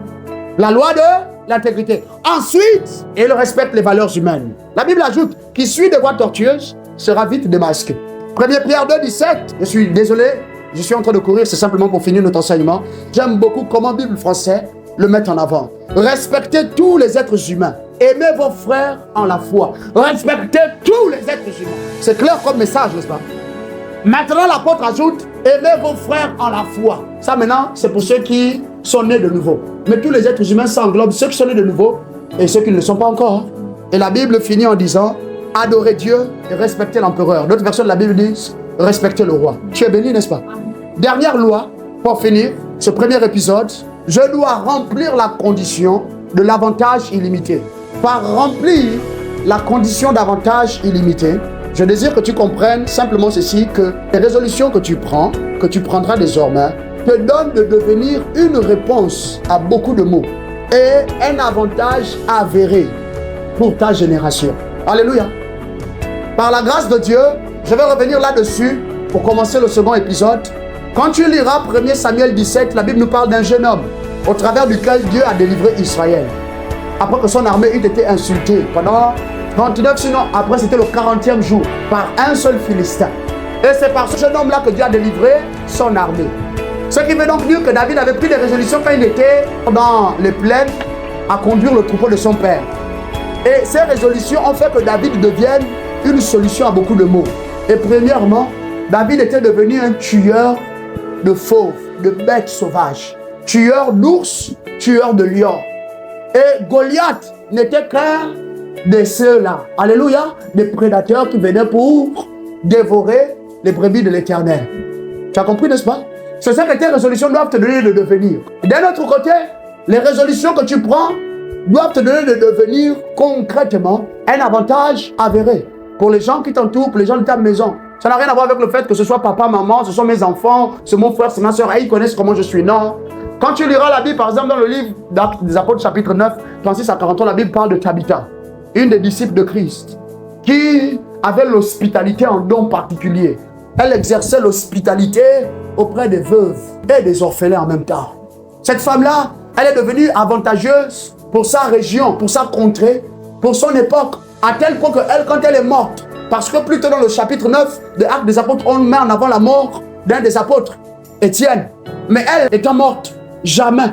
A: La loi de l'intégrité. Ensuite, il respecte les valeurs humaines. La Bible ajoute, qui suit des voies tortueuses sera vite démasqué. 1 Pierre 2, 17. Je suis désolé, je suis en train de courir, c'est simplement pour finir notre enseignement. J'aime beaucoup comment Bible français le met en avant. Respectez tous les êtres humains. Aimez vos frères en la foi. Respectez tous les êtres humains. C'est clair comme message, n'est-ce pas? Maintenant, l'apôtre ajoute, aimez vos frères en la foi. Ça maintenant, c'est pour ceux qui sont nés de nouveau. Mais tous les êtres humains s'englobent ceux qui sont nés de nouveau et ceux qui ne le sont pas encore. Et la Bible finit en disant, adorez Dieu et respectez l'empereur. D'autres versions de la Bible disent, respectez le roi. Tu es béni, n'est-ce pas? Dernière loi, pour finir ce premier épisode, je dois remplir la condition de l'avantage illimité. Par remplir la condition d'avantage illimité, je désire que tu comprennes simplement ceci, que les résolutions que tu prends, que tu prendras désormais, te donnent de devenir une réponse à beaucoup de mots et un avantage avéré pour ta génération. Alléluia. Par la grâce de Dieu, je vais revenir là-dessus pour commencer le second épisode. Quand tu liras 1 Samuel 17, la Bible nous parle d'un jeune homme au travers duquel Dieu a délivré Israël. Après que son armée eut été insultée pendant 39, sinon après c'était le 40e jour par un seul Philistin. Et c'est par ce jeune homme-là que Dieu a délivré son armée. Ce qui veut donc dire que David avait pris des résolutions quand il était dans les plaines à conduire le troupeau de son père. Et ces résolutions ont fait que David devienne une solution à beaucoup de maux. Et premièrement, David était devenu un tueur de fauves, de bêtes sauvages. Tueur d'ours, tueur de lions. Et Goliath n'était qu'un de ceux-là. Alléluia. Des prédateurs qui venaient pour dévorer les brebis de l'Éternel. Tu as compris, n'est-ce pas? C'est ça que tes résolutions doivent te donner de devenir. D'un autre côté, les résolutions que tu prends doivent te donner de devenir concrètement un avantage avéré pour les gens qui t'entourent, pour les gens de ta maison. Ça n'a rien à voir avec le fait que ce soit papa, maman, ce sont mes enfants, c'est mon frère, c'est ma soeur, et ils connaissent comment je suis. Non. Quand tu liras la Bible, par exemple, dans le livre d'Actes des Apôtres, chapitre 9, 36 à 43, la Bible parle de Tabitha, une des disciples de Christ, qui avait l'hospitalité en don particulier. Elle exerçait l'hospitalité auprès des veuves et des orphelins en même temps. Cette femme-là, elle est devenue avantageuse pour sa région, pour sa contrée, pour son époque, à tel point qu'elle, quand elle est morte, parce que plus tôt dans le chapitre 9 de Actes des Apôtres, on met en avant la mort d'un des apôtres, Étienne. Mais elle étant morte, jamais.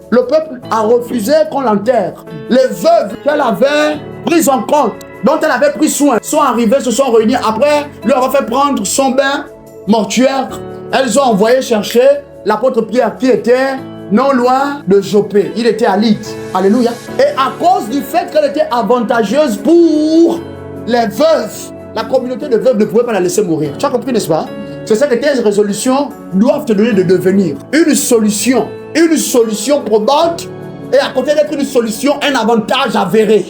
A: Le peuple a refusé qu'on l'enterre. Les veuves qu'elle avait prises en compte, dont elle avait pris soin, sont arrivées, se sont réunies. Après, lui avoir fait prendre son bain mortuaire. Elles ont envoyé chercher l'apôtre Pierre qui était non loin de Jopé. Il était à Lydde. Alléluia. Et à cause du fait qu'elle était avantageuse pour les veuves, la communauté de veuves ne pouvait pas la laisser mourir. Tu as compris, n'est-ce pas? C'est ça que tes résolutions doivent te donner de devenir. Une solution probante et à côté d'être une solution, un avantage avéré.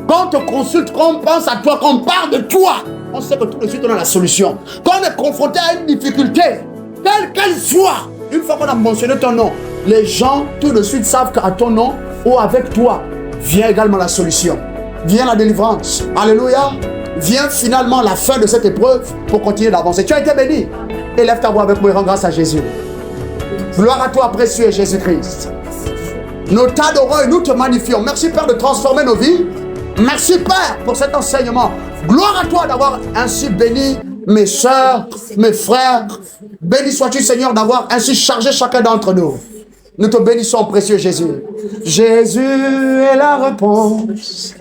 A: Quand on te consulte, quand on pense à toi, quand on parle de toi, on sait que tout de suite on a la solution. Quand on est confronté à une difficulté, quelle qu'elle soit, une fois qu'on a mentionné ton nom, les gens tout de suite savent qu'à ton nom ou avec toi vient également la solution. Vient la délivrance. Alléluia. Vient finalement la fin de cette épreuve pour continuer d'avancer. Tu as été béni. Élève ta voix avec moi et rends grâce à Jésus. Gloire à toi, précieux Jésus-Christ. Nous t'adorons et nous te magnifions. Merci Père de transformer nos vies. Merci Père pour cet enseignement. Gloire à toi d'avoir ainsi béni mes soeurs, mes frères. Béni sois-tu Seigneur d'avoir ainsi chargé chacun d'entre nous. Nous te bénissons précieux Jésus. Jésus est la réponse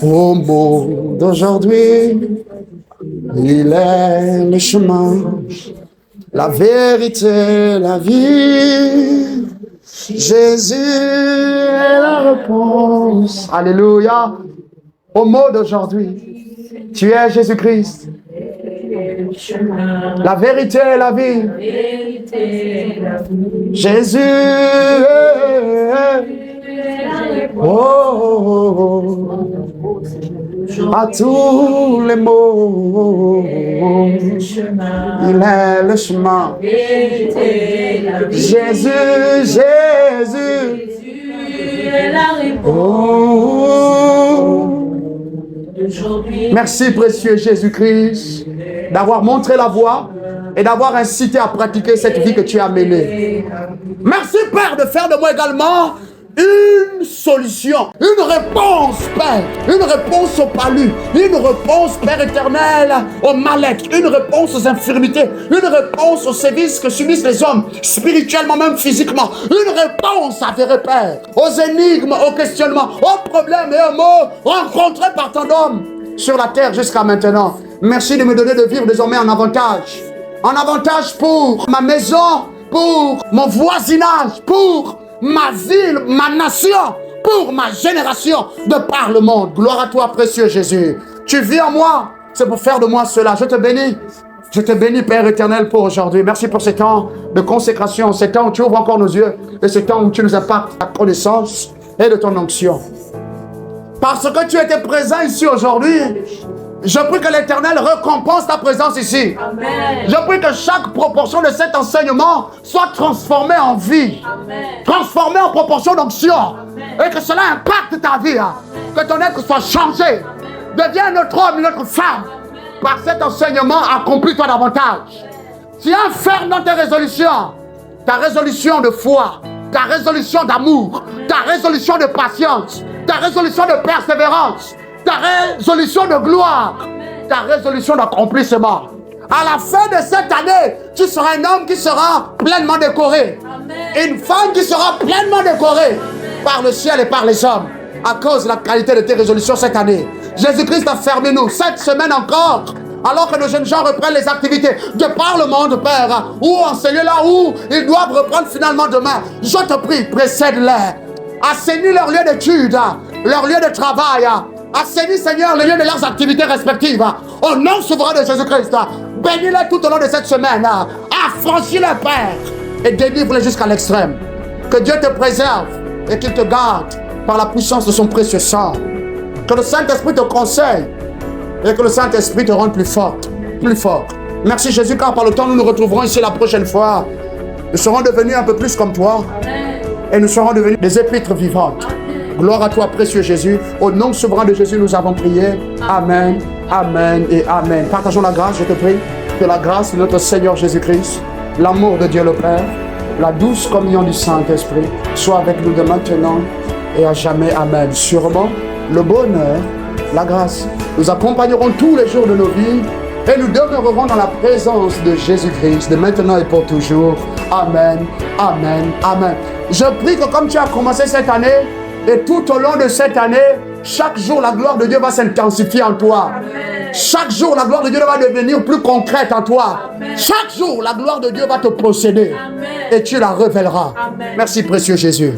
A: au monde d'aujourd'hui. Il est le chemin, la vérité, la vie. Jésus est la réponse. Alléluia. Au mot d'aujourd'hui, tu es Jésus-Christ. La vérité et la vie. Jésus. Oh, à tous les mots, il est le chemin. Jésus, Jésus. Oh. Merci précieux Jésus-Christ d'avoir montré la voie et d'avoir incité à pratiquer cette vie que tu as menée. Merci Père de faire de moi également une solution, une réponse Père, une réponse au palu, une réponse Père éternel au mal-être, une réponse aux infirmités, une réponse aux sévices que subissent les hommes, spirituellement même physiquement, une réponse avérée Père, aux énigmes, aux questionnements, aux problèmes et aux maux rencontrés par ton homme sur la terre jusqu'à maintenant. Merci de me donner de vivre désormais en avantage pour ma maison, pour mon voisinage, pour ma ville, ma nation, pour ma génération de par le monde. Gloire à toi, précieux Jésus. Tu vis en moi, c'est pour faire de moi cela. Je te bénis, Père éternel, pour aujourd'hui. Merci pour ce temps de consécration, ce temps où tu ouvres encore nos yeux et ce temps où tu nous impactes ta connaissance et de ton onction. Parce que tu étais présent ici aujourd'hui, je prie que l'Éternel récompense ta présence ici. Amen. Je prie que chaque proportion de cet enseignement soit transformée en vie. Amen. Transformée en proportion d'onction. Et que cela impacte ta vie. Amen. Que ton être soit changé. Deviens notre homme, notre femme. Amen. Par cet enseignement, accomplis-toi davantage. Tiens ferme dans tes résolutions. Ta résolution de foi, ta résolution d'amour, ta résolution de patience, ta résolution de persévérance, ta résolution de gloire, ta résolution d'accomplissement. À la fin de cette année, tu seras un homme qui sera pleinement décoré. Amen. Une femme qui sera pleinement décorée. Amen. Par le ciel et par les hommes. À cause de la qualité de tes résolutions cette année. Jésus-Christ a fermé nous cette semaine encore. Alors que nos jeunes gens reprennent les activités de par le monde, Père, ou enseigner là où ils doivent reprendre finalement demain. Je te prie, précède-les. Assainis leur lieu d'études, leur lieu de travail. Assainis, Seigneur, les lieux de leurs activités respectives. Au nom souverain de Jésus-Christ, bénis-les tout au long de cette semaine. Affranchis-les, Père, et délivre-les jusqu'à l'extrême. Que Dieu te préserve et qu'il te garde par la puissance de son précieux sang. Que le Saint-Esprit te conseille et que le Saint-Esprit te rende plus forte, plus fort. Merci Jésus, car par le temps nous nous retrouverons ici la prochaine fois. Nous serons devenus un peu plus comme toi. Amen. Et nous serons devenus des épîtres vivantes. Amen. Gloire à toi, précieux Jésus. Au nom souverain de Jésus, nous avons prié. Amen, amen et amen. Partageons la grâce, je te prie. Que la grâce de notre Seigneur Jésus-Christ, l'amour de Dieu le Père, la douce communion du Saint-Esprit soit avec nous de maintenant et à jamais. Amen. Sûrement, le bonheur, la grâce nous accompagneront tous les jours de nos vies et nous demeurerons dans la présence de Jésus-Christ de maintenant et pour toujours. Amen, amen, amen. Je prie que comme tu as commencé cette année et tout au long de cette année, chaque jour la gloire de Dieu va s'intensifier en toi. Amen. Chaque jour la gloire de Dieu va devenir plus concrète en toi. Amen. Chaque jour la gloire de Dieu va te posséder. Amen. Et tu la révéleras. Amen. Merci précieux Jésus.